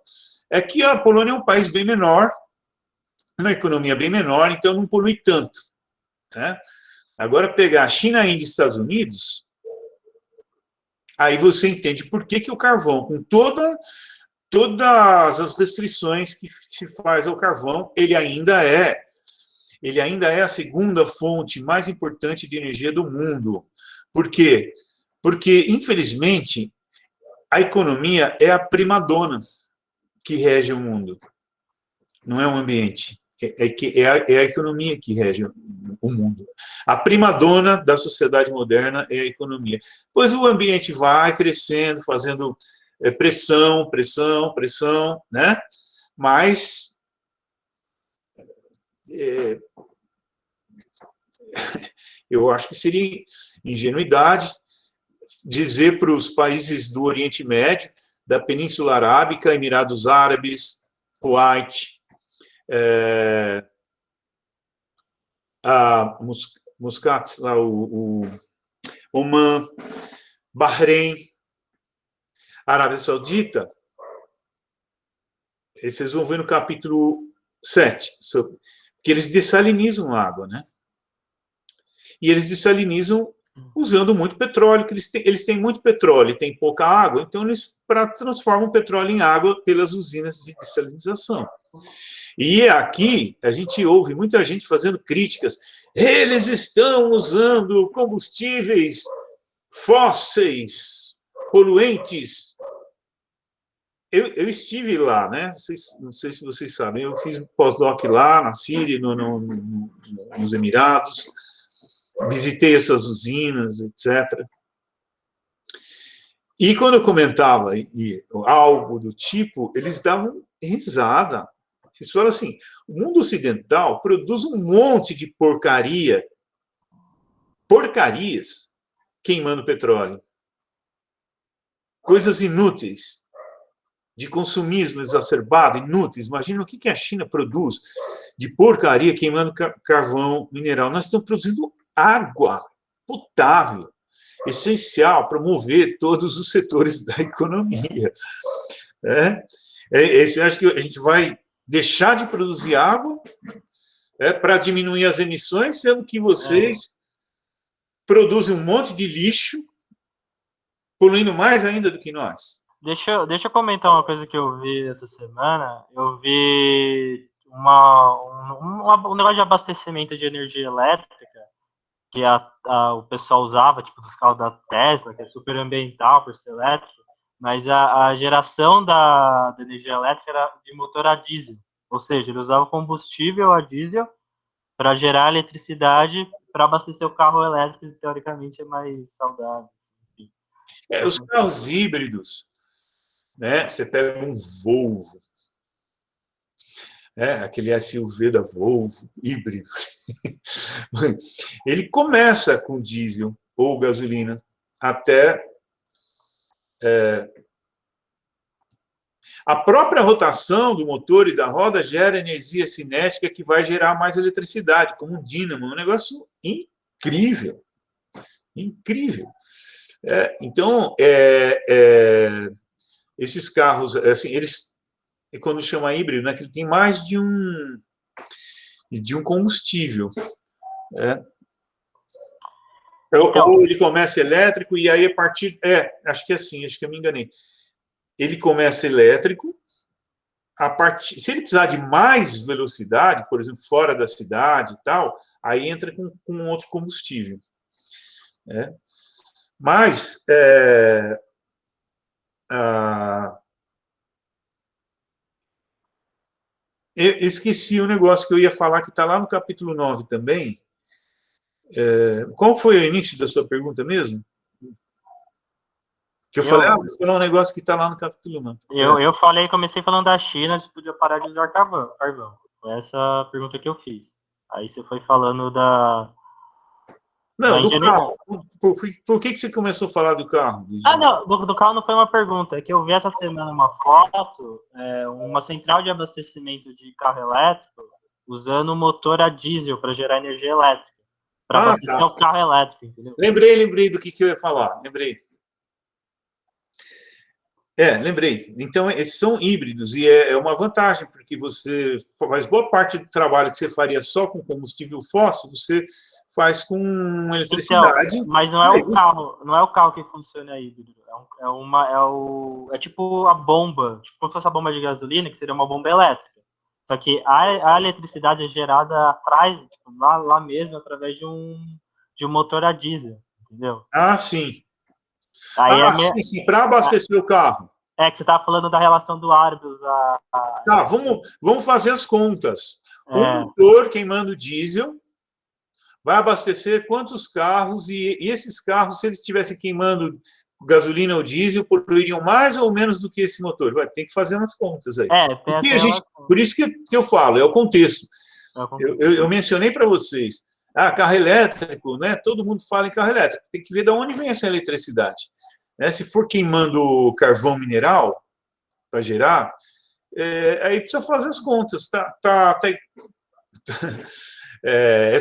É que a Polônia é um país bem menor, uma economia bem menor, então não polui tanto, né? Agora, pegar a China, Índia e Estados Unidos, aí você entende por que o carvão, com todas as restrições que se faz ao carvão, ele ainda é a segunda fonte mais importante de energia do mundo. Por quê? Porque, infelizmente, a economia é a primadona que rege o mundo, não é o ambiente. É a economia que rege o mundo. A primadona da sociedade moderna é a economia. Pois o ambiente vai crescendo, fazendo pressão, né? Mas eu acho que seria ingenuidade dizer para os países do Oriente Médio, da Península Arábica, Emirados Árabes, Kuwait, a Muscat, lá, o Oman, Bahrein, Arábia Saudita, vocês vão ver no capítulo 7, que eles dessalinizam a água, né? E eles dessalinizam usando muito petróleo, que eles têm muito petróleo e têm pouca água, então eles transformam o petróleo em água pelas usinas de dessalinização. E aqui a gente ouve muita gente fazendo críticas. Eles estão usando combustíveis fósseis, poluentes. Eu estive lá, né? Não sei se vocês sabem, eu fiz pós-doc lá, na Síria, nos Emirados, visitei essas usinas, etc. E quando eu comentava algo do tipo, eles davam risada. Eles falam assim, o mundo ocidental produz um monte de porcarias, queimando petróleo. Coisas inúteis, de consumismo exacerbado, inúteis. Imagina o que a China produz de porcaria queimando carvão mineral. Nós estamos produzindo água potável, essencial para mover todos os setores da economia. Você acha que a gente vai deixar de produzir água para diminuir as emissões, sendo que vocês produzem um monte de lixo, poluindo mais ainda do que nós? Deixa eu comentar uma coisa que eu vi essa semana. Eu vi um negócio de abastecimento de energia elétrica que o pessoal usava, tipo, dos carros da Tesla, que é super ambiental por ser elétrico, mas a geração da energia elétrica era de motor a diesel, ou seja, ele usava combustível a diesel para gerar eletricidade para abastecer o carro elétrico, que teoricamente é mais saudável. Enfim. Os carros híbridos, né? Você pega um Volvo, aquele SUV da Volvo, híbrido. Ele começa com diesel ou gasolina até a própria rotação do motor e da roda gera energia cinética que vai gerar mais eletricidade, como um dínamo, um negócio incrível. Incrível. Então, esses carros, assim, eles, quando chama híbrido, né, que ele tem mais de um combustível. Então, ou ele começa elétrico e aí a partir... acho que é assim, acho que eu me enganei. Ele começa elétrico, se ele precisar de mais velocidade, por exemplo, fora da cidade e tal, aí entra com outro combustível. Mas eu esqueci um negócio que eu ia falar que está lá no capítulo 9 também. Qual foi o início da sua pergunta mesmo? Que eu falei, vou falar um negócio que está lá no capítulo 9. Eu comecei falando da China, você podia parar de usar carvão. Foi essa a pergunta que eu fiz. Aí você foi falando da... Não, do carro. Por que você começou a falar do carro? Não, do carro não foi uma pergunta. É que eu vi essa semana uma foto, uma central de abastecimento de carro elétrico usando motor a diesel para gerar energia elétrica. Para abastecer o carro elétrico, entendeu? Lembrei do que eu ia falar. Lembrei. Então, esses são híbridos, e é uma vantagem, porque você faz boa parte do trabalho que você faria só com combustível fóssil, você faz com eletricidade. Então, mas não é o carro que funciona híbrido, é tipo a bomba, tipo como se fosse a bomba de gasolina, que seria uma bomba elétrica. Só que a eletricidade é gerada atrás, tipo, lá mesmo, através de um motor a diesel, entendeu? Sim. Sim, para abastecer o carro. Que você estava falando da relação do Argos vamos fazer as contas. Um motor queimando diesel vai abastecer quantos carros, e esses carros, se eles estivessem queimando gasolina ou diesel, poluiriam mais ou menos do que esse motor? Tem que fazer umas contas aí. Por isso que eu falo, é o contexto. Eu mencionei para vocês, carro elétrico, né? Todo mundo fala em carro elétrico, tem que ver de onde vem essa eletricidade. Se for queimando carvão mineral para gerar, aí precisa fazer as contas.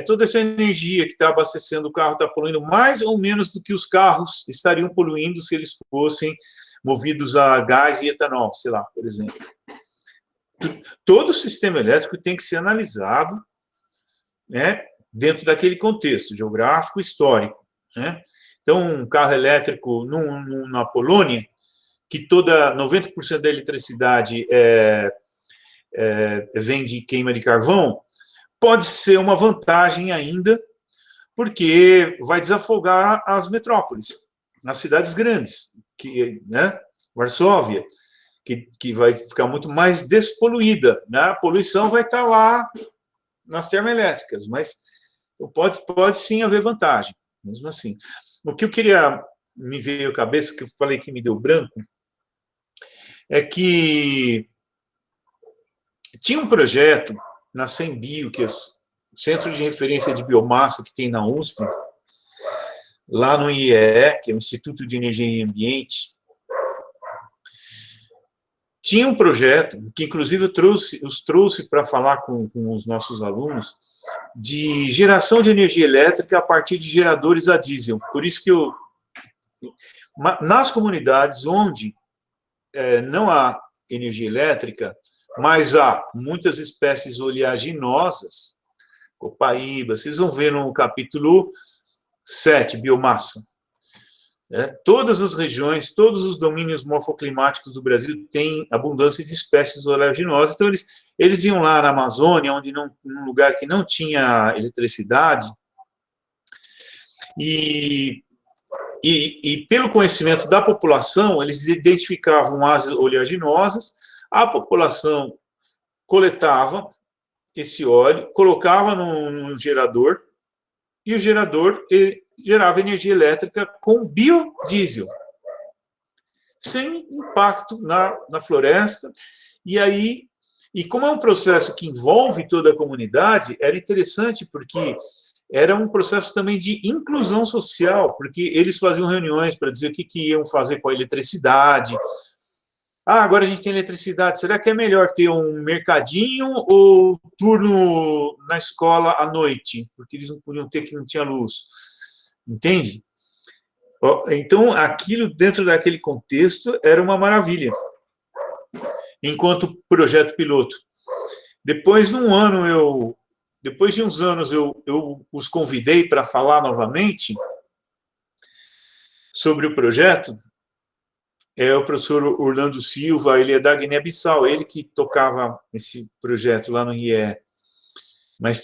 Toda essa energia que está abastecendo o carro está poluindo mais ou menos do que os carros estariam poluindo se eles fossem movidos a gás e etanol, sei lá, por exemplo. Todo o sistema elétrico tem que ser analisado, né, dentro daquele contexto geográfico, histórico, né? Então, um carro elétrico na Polônia, que 90% da eletricidade vem de queima de carvão, pode ser uma vantagem ainda, porque vai desafogar as metrópoles, as cidades grandes, né? Varsóvia, que vai ficar muito mais despoluída, né? A poluição vai estar lá nas termoelétricas, mas pode sim haver vantagem, mesmo assim. O que eu queria, me veio à cabeça, que eu falei que me deu branco, é que tinha um projeto na CEMBio, que é o Centro de Referência de Biomassa que tem na USP, lá no IEE, que é o Instituto de Energia e Ambiente. Tinha um projeto, que inclusive os trouxe para falar com os nossos alunos, de geração de energia elétrica a partir de geradores a diesel. Por isso que nas comunidades onde não há energia elétrica, mas há muitas espécies oleaginosas, copaíba, vocês vão ver no capítulo 7, biomassa. Todas as regiões, todos os domínios morfoclimáticos do Brasil têm abundância de espécies oleaginosas, então eles iam lá na Amazônia, num lugar que não tinha eletricidade, E pelo conhecimento da população, eles identificavam as oleaginosas, a população coletava esse óleo, colocava no gerador, e o gerador gerava energia elétrica com biodiesel, sem impacto na floresta. E como é um processo que envolve toda a comunidade, era interessante porque era um processo também de inclusão social, porque eles faziam reuniões para dizer o que iam fazer com a eletricidade. Agora a gente tem eletricidade, será que é melhor ter um mercadinho ou turno na escola à noite? Porque eles não podiam ter, que não tinha luz. Entende? Então, aquilo dentro daquele contexto era uma maravilha, enquanto projeto piloto. Depois de uns anos, eu os convidei para falar novamente sobre o projeto. É o professor Orlando Silva, ele é da Guiné-Bissau, ele que tocava esse projeto lá no IE. Mas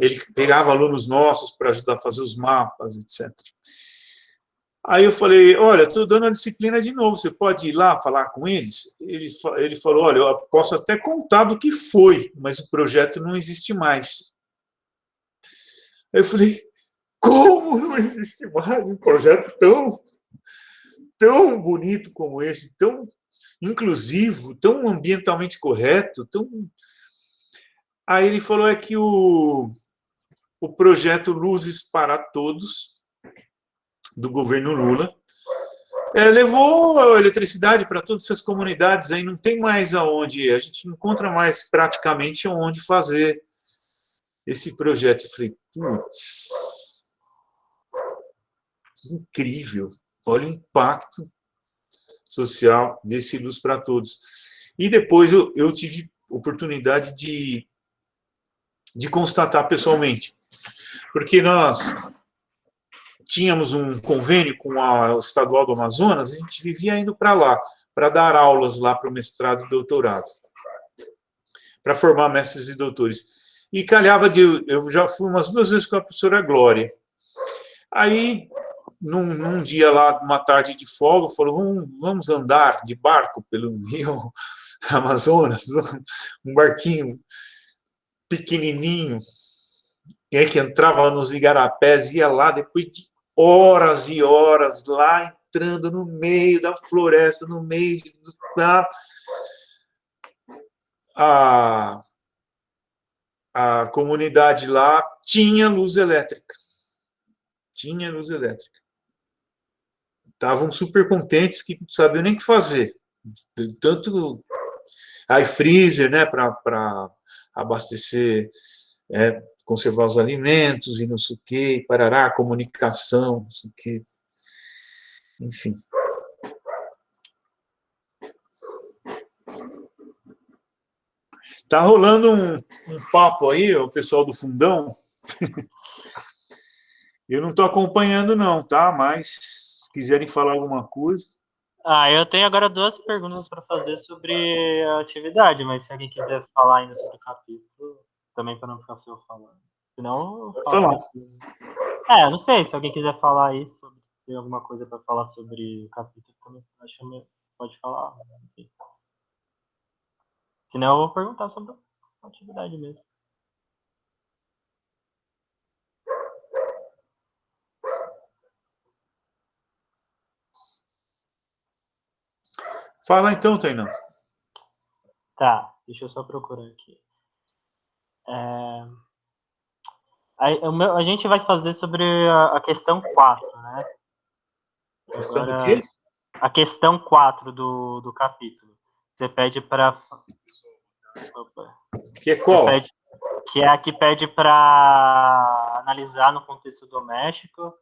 ele pegava alunos nossos para ajudar a fazer os mapas, etc. Aí eu falei, olha, estou dando a disciplina de novo, você pode ir lá falar com eles? Ele falou, olha, eu posso até contar do que foi, mas o projeto não existe mais. Aí eu falei, como não existe mais um projeto tão bonito como esse, tão inclusivo, tão ambientalmente correto, tão... Aí ele falou que o projeto Luzes para Todos, do governo Lula, levou a eletricidade para todas essas comunidades, aí não tem mais aonde, a gente não encontra mais praticamente aonde fazer esse projeto. Eu falei, putz, que incrível, olha o impacto social desse Luz para Todos. E depois eu tive oportunidade de constatar pessoalmente, porque nós tínhamos um convênio com a Estadual do Amazonas, a gente vivia indo para lá, para dar aulas lá para o mestrado e doutorado, para formar mestres e doutores. E calhava eu já fui umas 2 vezes com a professora Glória. Aí, num dia lá, uma tarde de folga, falou, vamos andar de barco pelo rio Amazonas, um barquinho pequenininho, que entrava nos igarapés, ia lá, depois de horas e horas lá, entrando no meio da floresta, no meio da... A comunidade lá tinha luz elétrica. Tinha luz elétrica. Estavam super contentes, que não sabiam nem o que fazer. Tanto freezer, né, para abastecer, conservar os alimentos e não sei o quê, parará, comunicação, não sei o quê. Enfim. Tá rolando um papo aí, o pessoal do fundão. Eu não estou acompanhando, não, tá? Mas se quiserem falar alguma coisa. Eu tenho agora 2 perguntas para fazer sobre a atividade, mas se alguém quiser falar ainda sobre o capítulo, também para não ficar só falando. Senão, eu falo. Eu não sei, se alguém quiser falar isso, sobre, tem alguma coisa para falar sobre o capítulo, também acho que pode falar. Senão, eu vou perguntar sobre a atividade mesmo. Fala então, Tainá. Tá, deixa eu só procurar aqui. A gente vai fazer sobre a questão 4, né? Questão do quê? A questão 4 do capítulo. Você pede para... Que é qual? Que é a que pede para analisar no contexto doméstico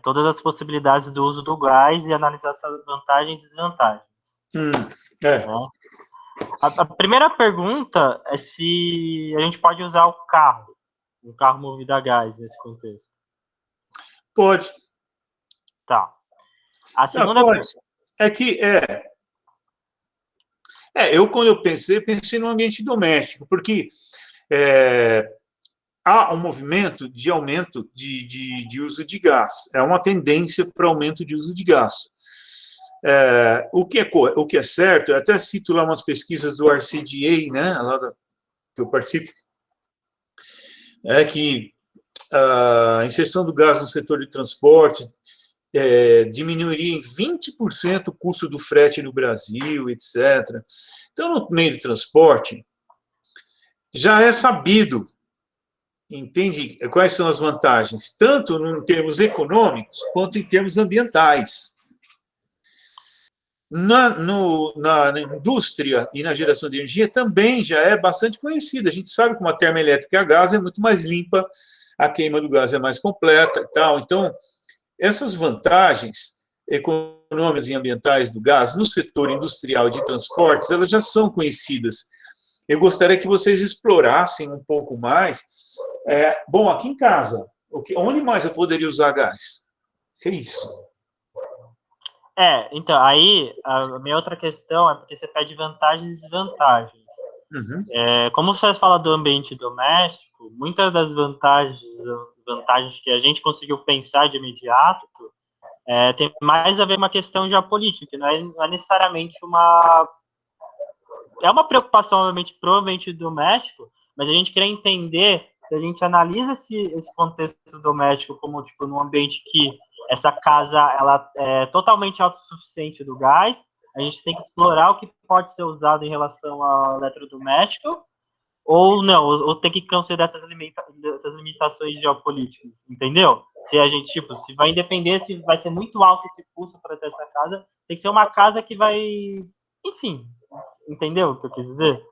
todas as possibilidades do uso do gás e analisar suas vantagens e desvantagens. A primeira pergunta é se a gente pode usar um carro movido a gás nesse contexto. Pode. Tá. A segunda pode. Eu, quando eu pensei no ambiente doméstico, porque há um movimento de aumento de uso de gás. É uma tendência para aumento de uso de gás. O que é certo, eu até cito lá umas pesquisas do RCDA, né, que eu participo, é que a inserção do gás no setor de transporte diminuiria em 20% o custo do frete no Brasil, etc. Então, no meio de transporte, já é sabido, entende, quais são as vantagens, tanto em termos econômicos, quanto em termos ambientais. Na indústria e na geração de energia também já é bastante conhecida. A gente sabe que uma termoelétrica a gás é muito mais limpa, a queima do gás é mais completa e tal. Então, essas vantagens econômicas e ambientais do gás no setor industrial de transportes, elas já são conhecidas. Eu gostaria que vocês explorassem um pouco mais. Bom, aqui em casa, onde mais eu poderia usar gás? É isso. Então, aí, a minha outra questão é porque você pede vantagens e desvantagens. Uhum. Como você fala do ambiente doméstico, muitas das vantagens que a gente conseguiu pensar de imediato tem mais a ver com uma questão geopolítica, não é necessariamente uma preocupação, obviamente, para o ambiente doméstico, mas a gente quer entender, se a gente analisa esse contexto doméstico como, tipo, num ambiente que essa casa ela é totalmente autossuficiente do gás, a gente tem que explorar o que pode ser usado em relação ao eletrodoméstico, ou não, ou tem que considerar essas limitações geopolíticas, entendeu? Se a gente, tipo, se vai depender, se vai ser muito alto esse custo para ter essa casa, tem que ser uma casa que vai, enfim, entendeu o que eu quis dizer?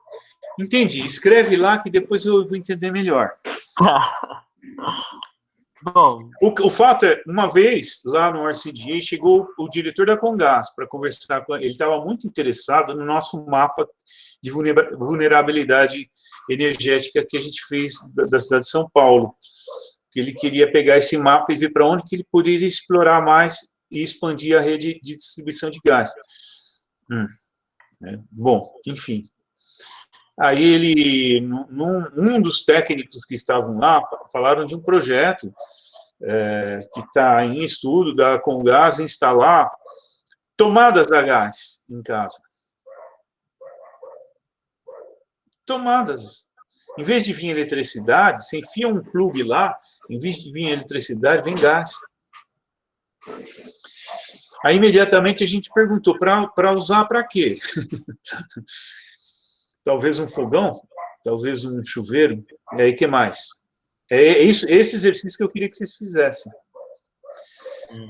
Entendi. Escreve lá que depois eu vou entender melhor. Bom, o fato é, uma vez, lá no RCDA, chegou o diretor da Comgás para conversar com ele. Ele estava muito interessado no nosso mapa de vulnerabilidade energética que a gente fez da cidade de São Paulo. Ele queria pegar esse mapa e ver para onde que ele poderia explorar mais e expandir a rede de distribuição de gás. Bom, enfim. Aí ele, um dos técnicos que estavam lá, falaram de um projeto que está em estudo da Comgás instalar tomadas a gás em casa. Tomadas. Em vez de vir eletricidade, você enfia um plug lá, em vez de vir eletricidade, vem gás. Aí, imediatamente, a gente perguntou, para usar para quê? Talvez um fogão? Talvez um chuveiro? E aí, o que mais? Esse exercício que eu queria que vocês fizessem.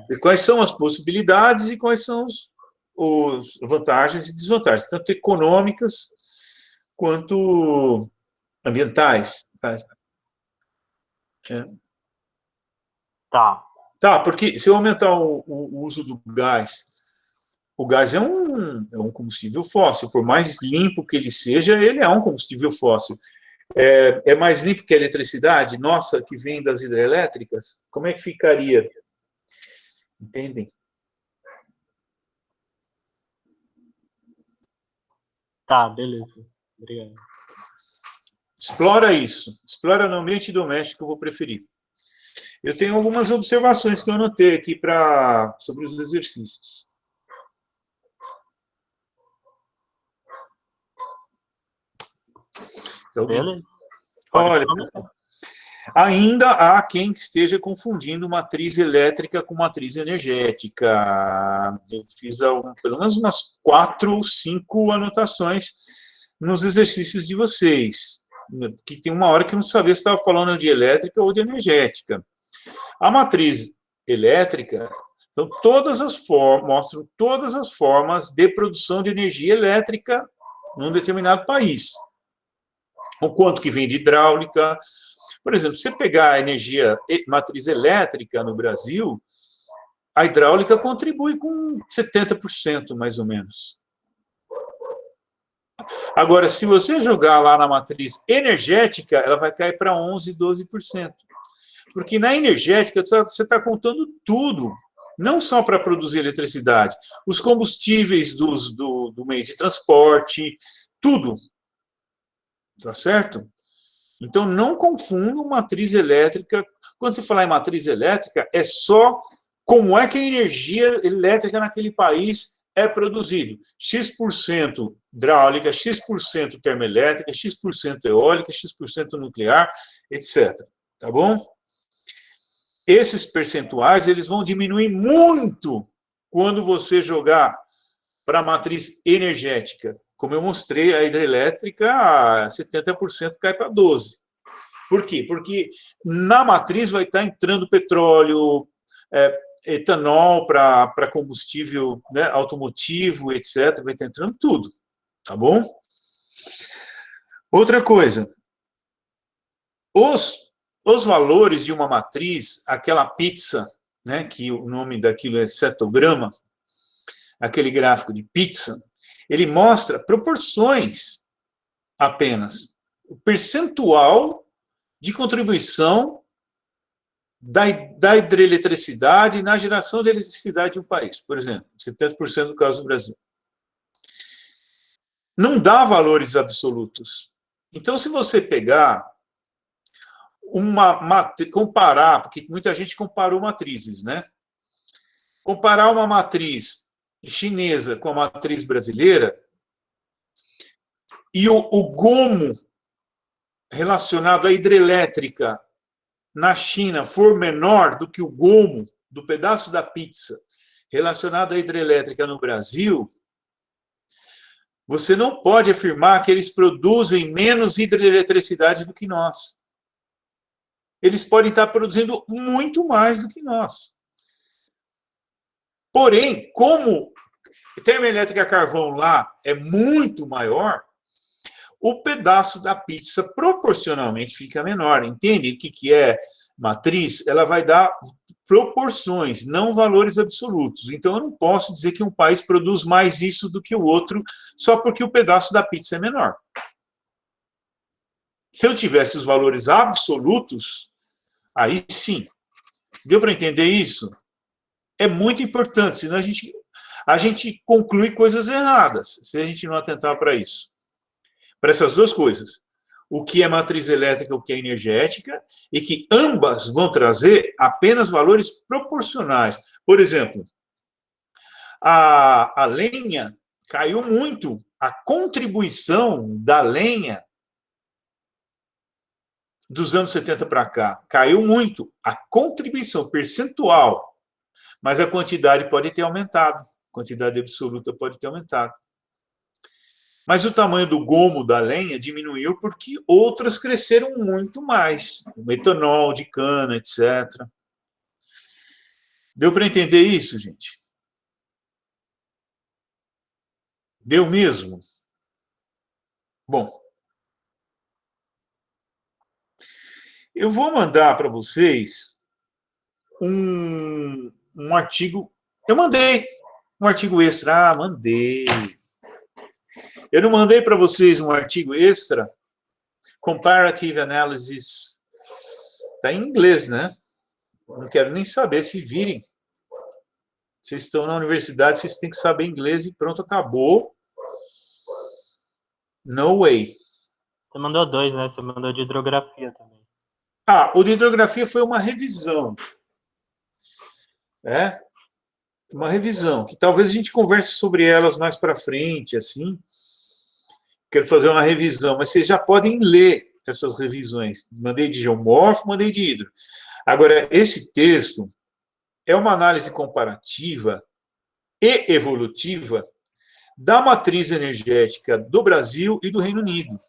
E quais são as possibilidades e quais são as vantagens e desvantagens, tanto econômicas quanto ambientais. Tá, porque se eu aumentar o uso do gás, o gás é um combustível fóssil, por mais limpo que ele seja, ele é um combustível fóssil. É mais limpo que a eletricidade, nossa, que vem das hidrelétricas? Como é que ficaria? Entendem? Tá, beleza. Obrigado. Explora isso. Explora no ambiente doméstico, eu vou preferir. Eu tenho algumas observações que eu anotei aqui sobre os exercícios. Beleza. Olha, ainda há quem esteja confundindo matriz elétrica com matriz energética. Eu fiz pelo menos umas 4 ou 5 anotações nos exercícios de vocês, que tem uma hora que eu não sabia se estava falando de elétrica ou de energética. A matriz elétrica são mostram todas as formas de produção de energia elétrica num determinado país. O quanto que vem de hidráulica. Por exemplo, se você pegar a energia matriz elétrica no Brasil, a hidráulica contribui com 70%, mais ou menos. Agora, se você jogar lá na matriz energética, ela vai cair para 11%, 12%. Porque na energética, você está contando tudo, não só para produzir eletricidade, os combustíveis do meio de transporte, tudo. Tá certo? Então, não confundam matriz elétrica. Quando você falar em matriz elétrica, é só como é que a energia elétrica naquele país é produzida. X% hidráulica, X% termoelétrica, X% eólica, X% nuclear, etc. Tá bom? Esses percentuais eles vão diminuir muito quando você jogar para a matriz energética. Como eu mostrei, a hidrelétrica, 70% cai para 12%. Por quê? Porque na matriz vai estar entrando petróleo, etanol para combustível, né, automotivo, etc. Vai estar entrando tudo, tá bom? Outra coisa, os valores de uma matriz, aquela pizza, né, que o nome daquilo é cetograma, aquele gráfico de pizza, ele mostra proporções apenas. O percentual de contribuição da hidroeletricidade na geração de eletricidade de um país. Por exemplo, 70% no caso do Brasil. Não dá valores absolutos. Então, se você pegar comparar, porque muita gente comparou matrizes, né? Comparar uma matriz chinesa com a matriz brasileira e o gomo relacionado à hidrelétrica na China for menor do que o gomo do pedaço da pizza relacionado à hidrelétrica no Brasil, você não pode afirmar que eles produzem menos hidroeletricidade do que nós. Eles podem estar produzindo muito mais do que nós. Porém, como a termoelétrica a carvão lá é muito maior, o pedaço da pizza proporcionalmente fica menor. Entende o que é matriz? Ela vai dar proporções, não valores absolutos. Então, eu não posso dizer que um país produz mais isso do que o outro só porque o pedaço da pizza é menor. Se eu tivesse os valores absolutos, aí sim. Deu para entender isso? É muito importante, senão a gente conclui coisas erradas, se a gente não atentar para isso. Para essas duas coisas. O que é matriz elétrica, o que é energética, e que ambas vão trazer apenas valores proporcionais. Por exemplo, a lenha caiu muito. A contribuição da lenha dos anos 70 para cá caiu muito. A contribuição percentual, mas a quantidade pode ter aumentado. A quantidade absoluta pode ter aumentado. Mas o tamanho do gomo da lenha diminuiu porque outras cresceram muito mais. O etanol de cana, etc. Deu para entender isso, gente? Deu mesmo? Bom. Eu vou mandar para vocês um artigo. Eu mandei um artigo extra. Ah, mandei. Eu não mandei para vocês um artigo extra? Comparative Analysis. Está em inglês, né? Não quero nem saber se virem. Vocês estão na universidade, vocês têm que saber inglês e pronto, acabou. No way. Você mandou 2, né? Você mandou de hidrografia também. Ah, o de hidrografia foi uma revisão. Uma revisão, que talvez a gente converse sobre elas mais para frente, assim. Quero fazer uma revisão, mas vocês já podem ler essas revisões. Mandei de geomorfo, mandei de hidro. Agora, esse texto é uma análise comparativa e evolutiva da matriz energética do Brasil e do Reino Unido.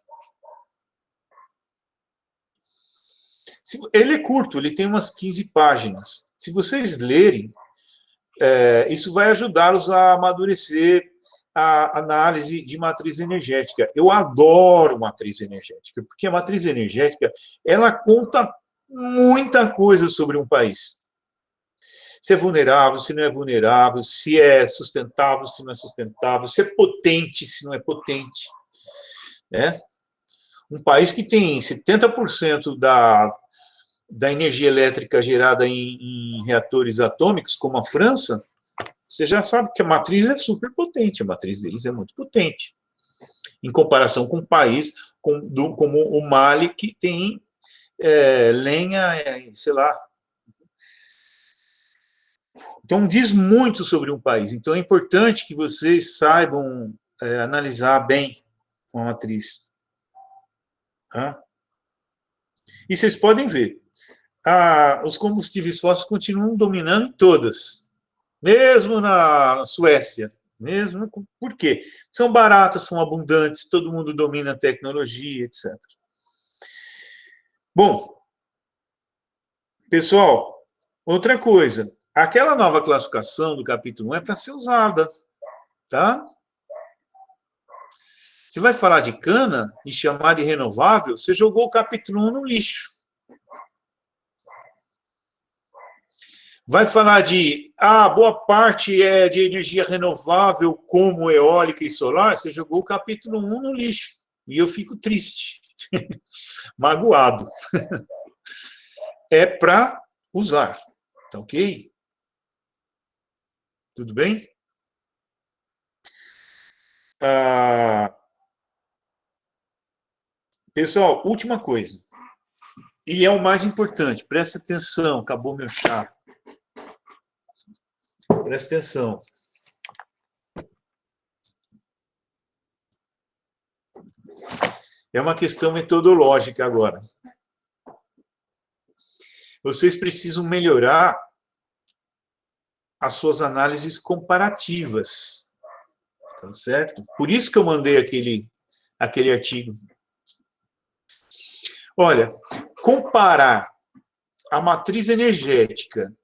Ele é curto, ele tem umas 15 páginas. Se vocês lerem, isso vai ajudá-los a amadurecer a análise de matriz energética. Eu adoro matriz energética, porque a matriz energética, ela conta muita coisa sobre um país. Se é vulnerável, se não é vulnerável, se é sustentável, se não é sustentável, se é potente, se não é potente. Né? Um país que tem 70% da energia elétrica gerada em reatores atômicos, como a França, você já sabe que a matriz é super potente, a matriz deles é muito potente. em comparação com um país como o Mali, que tem lenha, sei lá. Então, diz muito sobre um país. Então, é importante que vocês saibam analisar bem uma matriz. Tá? E vocês podem ver, os combustíveis fósseis continuam dominando em todas, mesmo na Suécia. Mesmo, por quê? São baratas, são abundantes, todo mundo domina a tecnologia, etc. Bom, pessoal, outra coisa, aquela nova classificação do capítulo 1 é para ser usada, tá? Você vai falar de cana e chamar de renovável, você jogou o capítulo 1 no lixo. Vai falar de, boa parte é de energia renovável, como eólica e solar, você jogou o capítulo 1 no lixo. E eu fico triste, magoado. É para usar, tá ok? Tudo bem? Pessoal, última coisa. E é o mais importante, presta atenção, acabou meu chá. Presta atenção. É uma questão metodológica agora. Vocês precisam melhorar as suas análises comparativas. Tá certo? Por isso que eu mandei aquele artigo. Olha, comparar a matriz energética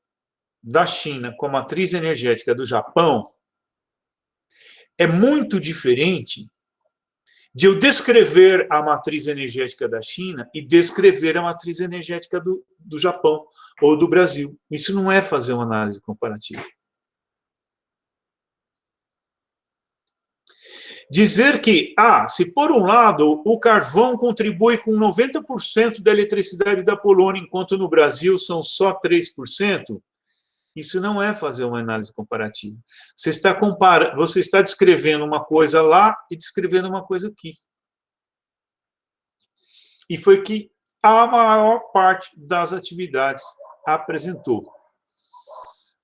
da China com a matriz energética do Japão é muito diferente de eu descrever a matriz energética da China e descrever a matriz energética do Japão ou do Brasil. Isso não é fazer uma análise comparativa. Dizer que, se por um lado o carvão contribui com 90% da eletricidade da Polônia, enquanto no Brasil são só 3%, isso não é fazer uma análise comparativa. Você está descrevendo uma coisa lá e descrevendo uma coisa aqui. E foi que a maior parte das atividades apresentou.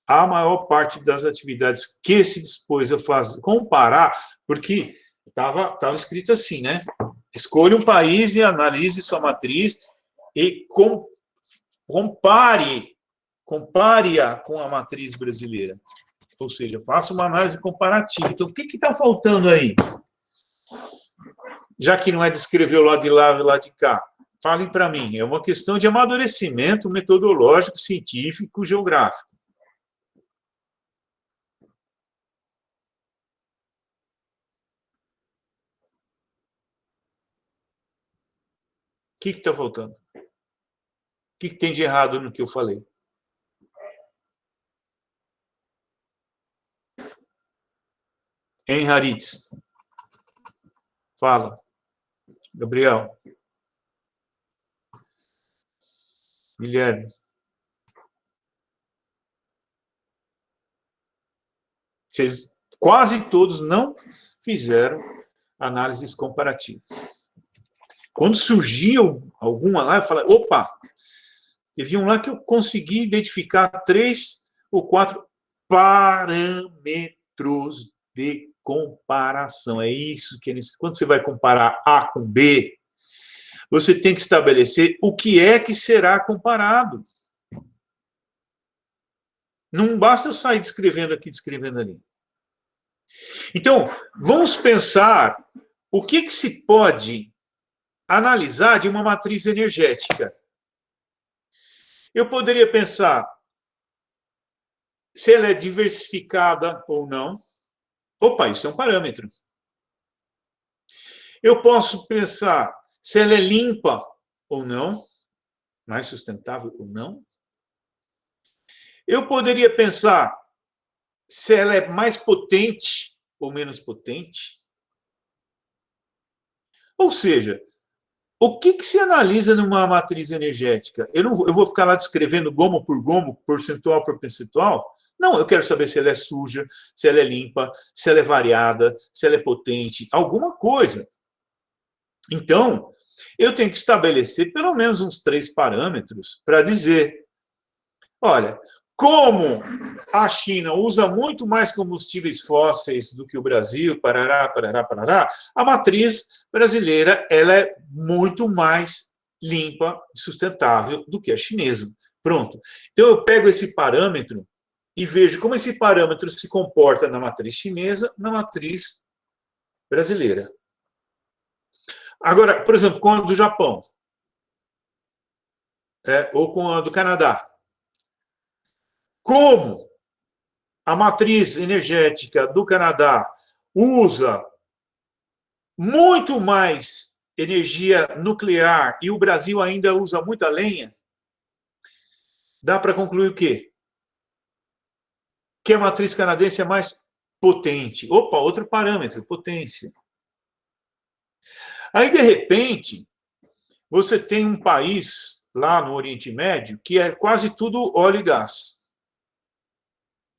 A maior parte das atividades que se dispôs a comparar, porque estava escrito assim, né? Escolha um país e analise sua matriz e compare-a com a matriz brasileira. Ou seja, faça uma análise comparativa. Então, o que está faltando aí? Já que não é descrever o lado de lá e o lado de cá, falem para mim. É uma questão de amadurecimento metodológico, científico, geográfico. O que está faltando? O que tem de errado no que eu falei? Hein, Haritz? Fala. Gabriel. Guilherme. Vocês quase todos não fizeram análises comparativas. Quando surgiu alguma lá, eu falei, opa, teve um lá que eu consegui identificar 3 ou 4 parâmetros de comparação. É isso que eles... Quando você vai comparar A com B, você tem que estabelecer o que é que será comparado. Não basta eu sair descrevendo aqui, descrevendo ali. Então, vamos pensar o que se pode analisar de uma matriz energética. Eu poderia pensar se ela é diversificada ou não. Opa, isso é um parâmetro. Eu posso pensar se ela é limpa ou não, mais sustentável ou não. Eu poderia pensar se ela é mais potente ou menos potente. Ou seja, o que se analisa numa matriz energética? Eu vou ficar lá descrevendo gomo por gomo, percentual por percentual? Não, eu quero saber se ela é suja, se ela é limpa, se ela é variada, se ela é potente, alguma coisa. Então, eu tenho que estabelecer pelo menos uns 3 parâmetros para dizer, olha, como a China usa muito mais combustíveis fósseis do que o Brasil, parará, parará, parará, a matriz brasileira ela é muito mais limpa e sustentável do que a chinesa. Pronto. Então, eu pego esse parâmetro e vejo como esse parâmetro se comporta na matriz chinesa, na matriz brasileira. Agora, por exemplo, com a do Japão, ou com a do Canadá. Como a matriz energética do Canadá usa muito mais energia nuclear e o Brasil ainda usa muita lenha, dá para concluir o quê? Que a matriz canadense é mais potente. Opa, outro parâmetro, potência. Aí, de repente, você tem um país lá no Oriente Médio que é quase tudo óleo e gás.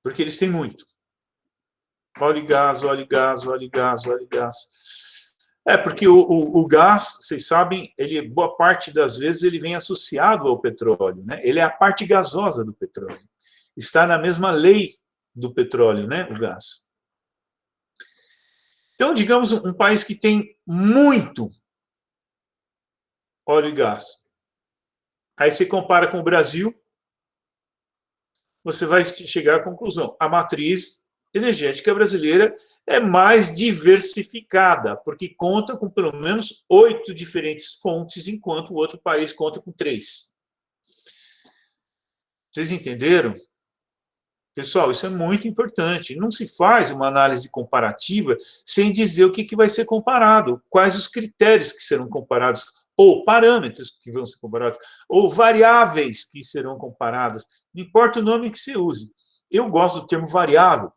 Porque eles têm muito. Óleo e gás, óleo e gás, óleo e gás, óleo e gás. Porque o gás, vocês sabem, ele, boa parte das vezes ele vem associado ao petróleo, né? Ele é a parte gasosa do petróleo. Está na mesma lei do petróleo, né? O gás. Então, digamos, um país que tem muito óleo e gás. Aí você compara com o Brasil, você vai chegar à conclusão. A matriz energética brasileira é mais diversificada, porque conta com pelo menos 8 diferentes fontes, enquanto o outro país conta com 3. Vocês entenderam? Pessoal, isso é muito importante. Não se faz uma análise comparativa sem dizer o que vai ser comparado, quais os critérios que serão comparados, ou parâmetros que vão ser comparados, ou variáveis que serão comparadas. Não importa o nome que você use. Eu gosto do termo variável.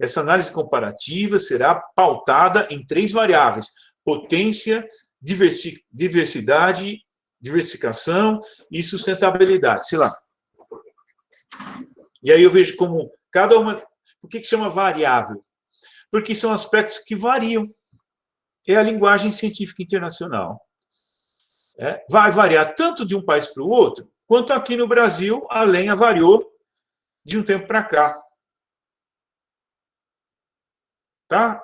Essa análise comparativa será pautada em 3 variáveis: potência, diversidade, diversificação e sustentabilidade. Sei lá. E aí eu vejo como cada uma... Por que chama variável? Porque são aspectos que variam. É a linguagem científica internacional. Vai variar tanto de um país para o outro, quanto aqui no Brasil a lenha variou de um tempo para cá. Tá?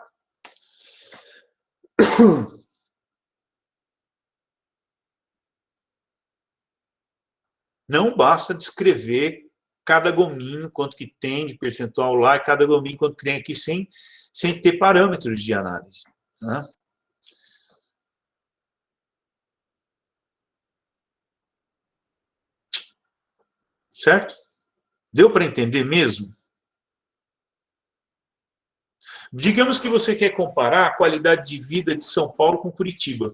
Não basta descrever cada gominho, quanto que tem de percentual lá, e cada gominho, quanto que tem aqui, sem ter parâmetros de análise. Né? Certo? Deu para entender mesmo? Digamos que você quer comparar a qualidade de vida de São Paulo com Curitiba.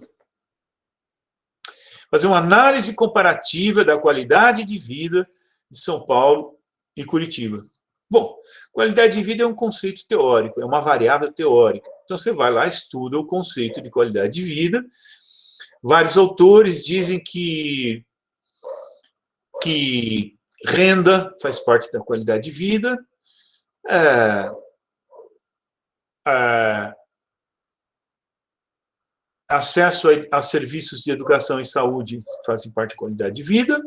Fazer uma análise comparativa da qualidade de vida de São Paulo e Curitiba. Bom, qualidade de vida é um conceito teórico, é uma variável teórica. Então, você vai lá, estuda o conceito de qualidade de vida. Vários autores dizem que renda faz parte da qualidade de vida, acesso a serviços de educação e saúde fazem parte da qualidade de vida,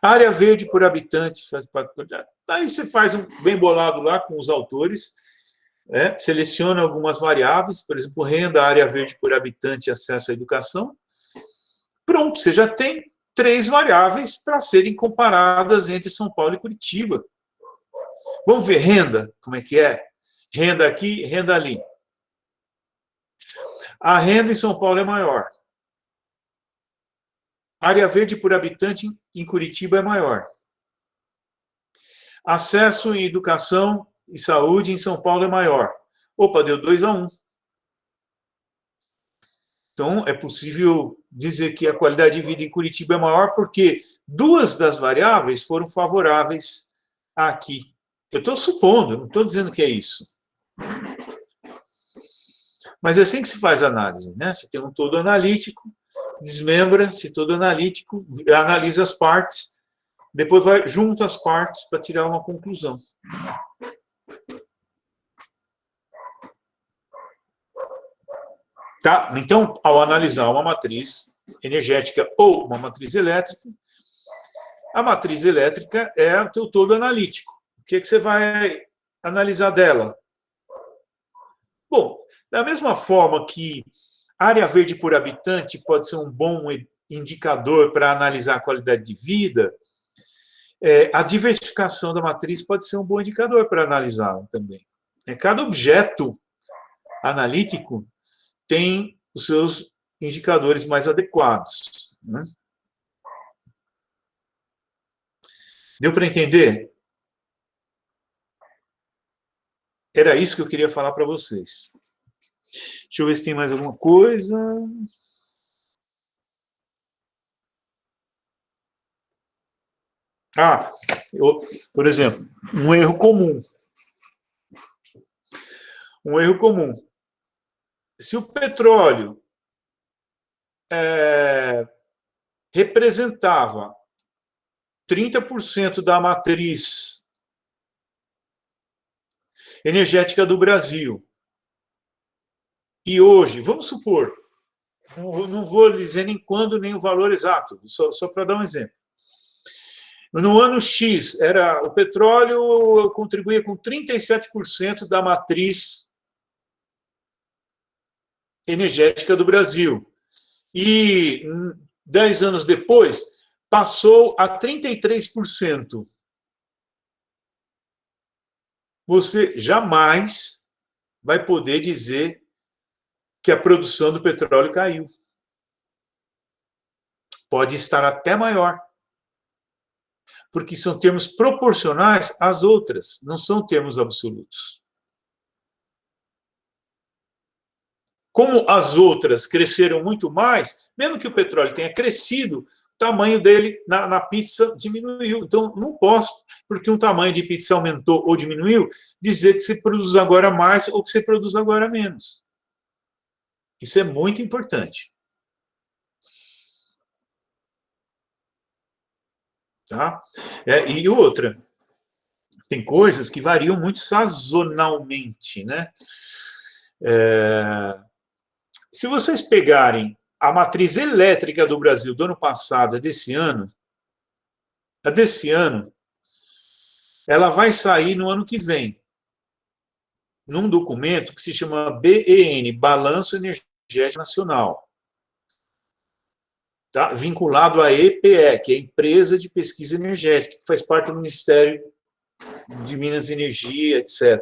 área verde por habitante faz parte da qualidade. Aí você faz um bem bolado lá com os autores, seleciona algumas variáveis, por exemplo, renda, área verde por habitante e acesso à educação. Pronto, você já tem 3 variáveis para serem comparadas entre São Paulo e Curitiba. Vamos ver renda, como é que é? Renda aqui, renda ali. A renda em São Paulo é maior. Área verde por habitante em Curitiba é maior. Acesso em educação e saúde em São Paulo é maior. Opa, deu 2-1. Então, é possível dizer que a qualidade de vida em Curitiba é maior porque 2 das variáveis foram favoráveis aqui. Eu estou supondo, não estou dizendo que é isso. Mas é assim que se faz a análise, né? Você tem um todo analítico, desmembra esse todo analítico, analisa as partes, depois vai junto as partes para tirar uma conclusão. Tá? Então, ao analisar uma matriz energética ou uma matriz elétrica, a matriz elétrica é o teu todo analítico. O que você vai analisar dela? Bom, da mesma forma que área verde por habitante pode ser um bom indicador para analisar a qualidade de vida, a diversificação da matriz pode ser um bom indicador para analisá-la também. Cada objeto analítico tem os seus indicadores mais adequados, né? Deu para entender? Era isso que eu queria falar para vocês. Deixa eu ver se tem mais alguma coisa. Por exemplo, um erro comum. Um erro comum. Se o petróleo representava 30% da matriz energética do Brasil, e hoje, vamos supor, não vou dizer nem quando, nem o valor exato, só para dar um exemplo. No ano X, o petróleo contribuía com 37% da matriz energética do Brasil. E 10 anos depois, passou a 33%. Você jamais vai poder dizer que a produção do petróleo caiu. Pode estar até maior. Porque são termos proporcionais às outras, não são termos absolutos. Como as outras cresceram muito mais, mesmo que o petróleo tenha crescido, o tamanho dele na pizza diminuiu. Então, não posso, porque um tamanho de pizza aumentou ou diminuiu, dizer que se produz agora mais ou que se produz agora menos. Isso é muito importante. Tá? E outra, tem coisas que variam muito sazonalmente, né? Se vocês pegarem a matriz elétrica do Brasil do ano passado, a desse ano, ela vai sair no ano que vem, num documento que se chama BEN, Balanço Energético Nacional. Tá? Vinculado à EPE, que é a Empresa de Pesquisa Energética, que faz parte do Ministério de Minas e Energia, etc.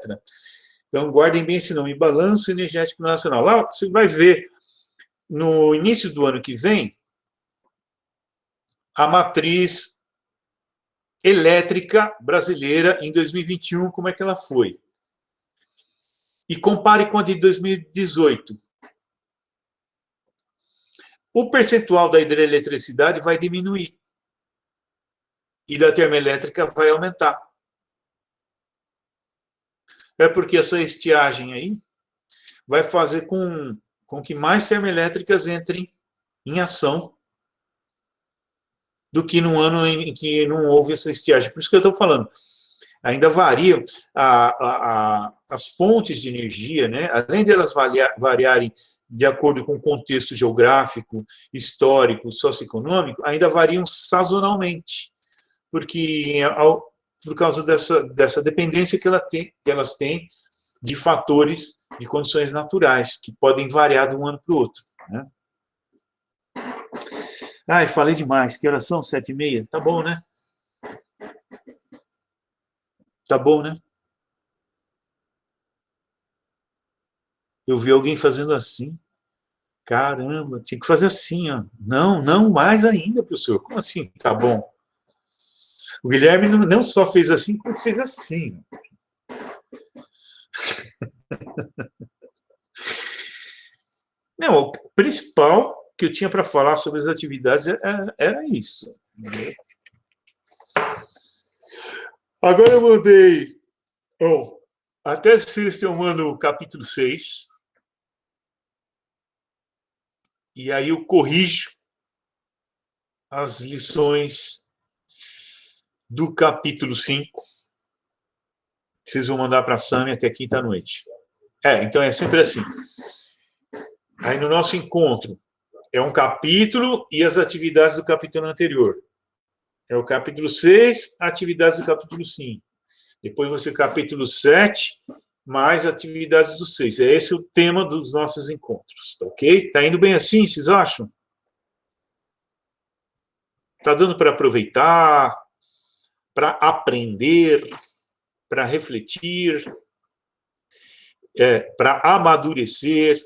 Então, guardem bem esse nome, Balanço Energético Nacional. Lá você vai ver, no início do ano que vem, a matriz elétrica brasileira em 2021, como é que ela foi. E compare com a de 2018. O percentual da hidroeletricidade vai diminuir. E da termoelétrica vai aumentar. É porque essa estiagem aí vai fazer com que mais termoelétricas entrem em ação do que no ano em que não houve essa estiagem. Por isso que eu estou falando. Ainda variam as fontes de energia, né? Além de elas variarem de acordo com o contexto geográfico, histórico, socioeconômico, ainda variam sazonalmente, porque por causa dessa dependência que elas têm de fatores, de condições naturais, que podem variar de um ano para o outro, né? Ai, falei demais. Que horas são? 7h30? Tá bom, né? Tá bom, né? Eu vi alguém fazendo assim. Caramba, tinha que fazer assim, ó. Não, não mais ainda, professor. Como assim? Tá bom. O Guilherme não só fez assim, como fez assim. Não, o principal que eu tinha para falar sobre as atividades era isso. Agora eu mandei... Bom, até sexta eu mando o capítulo 6. E aí eu corrijo as lições do capítulo 5. Vocês vão mandar para a Sâmia até quinta-noite. Então é sempre assim. Aí, no nosso encontro, é um capítulo e as atividades do capítulo anterior. É o capítulo 6, atividades do capítulo 5. Depois vai ser o capítulo 7, mais atividades do 6. É esse o tema dos nossos encontros, tá ok? Tá indo bem assim, vocês acham? Tá dando para aproveitar, para aprender, para refletir, para amadurecer.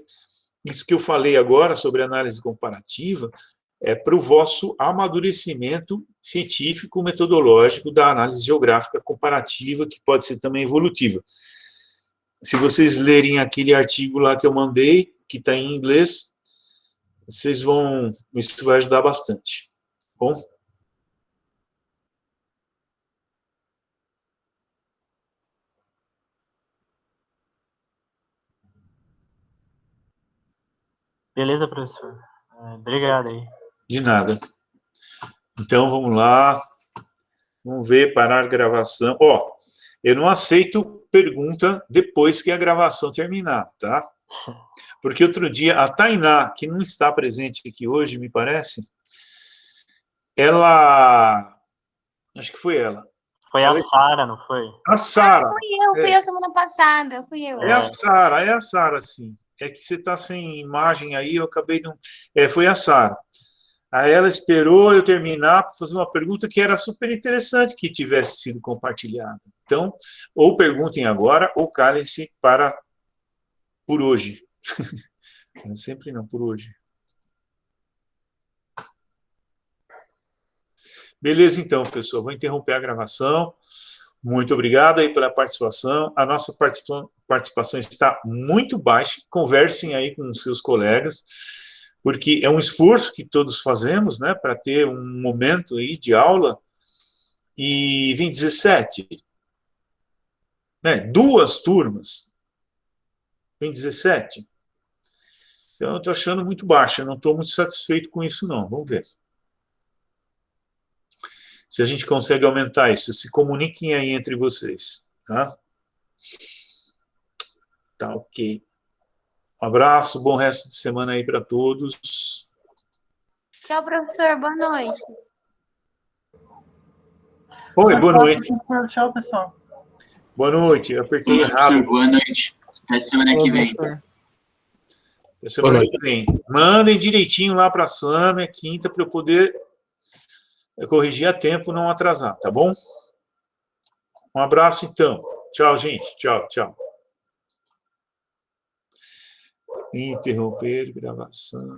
Isso que eu falei agora sobre análise comparativa é para o vosso amadurecimento científico, metodológico da análise geográfica comparativa, que pode ser também evolutiva. Se vocês lerem aquele artigo lá que eu mandei, que está em inglês, vocês vão... Isso vai ajudar bastante. Bom? Beleza, professor. Obrigado aí. De nada. Então, vamos lá. Vamos ver, parar a gravação. Ó, eu não aceito pergunta depois que a gravação terminar, tá? Porque outro dia, a Tainá, que não está presente aqui hoje, me parece, ela... Acho que foi ela. Foi a Sara, não foi? A Sara. Fui eu semana passada, fui eu. É a Sara, sim. É que você está sem imagem aí, eu acabei não... foi a Sara. Aí ela esperou eu terminar para fazer uma pergunta que era super interessante que tivesse sido compartilhada. Então, ou perguntem agora, ou calem-se para por hoje. Sempre não, por hoje. Beleza, então, pessoal. Vou interromper a gravação. Muito obrigado aí pela participação. A nossa participação está muito baixa. Conversem aí com os seus colegas, porque é um esforço que todos fazemos, né, para ter um momento aí de aula. E vem 17. Né, 2 turmas. Vem 17. Então, eu estou achando muito baixo. Eu não estou muito satisfeito com isso, não. Vamos ver se a gente consegue aumentar isso. Se comuniquem aí entre vocês, tá? Tá, ok. Um abraço, bom resto de semana aí para todos. Tchau, professor. Boa noite. Oi, boa noite. Tchau, pessoal. Boa noite, eu apertei errado. Boa noite. Até semana que vem. Até semana que vem. Mandem direitinho lá para a Sâmia, quinta, para eu poder corrigir a tempo, não atrasar, tá bom? Um abraço, então. Tchau, gente. Tchau, tchau. Interromper gravação.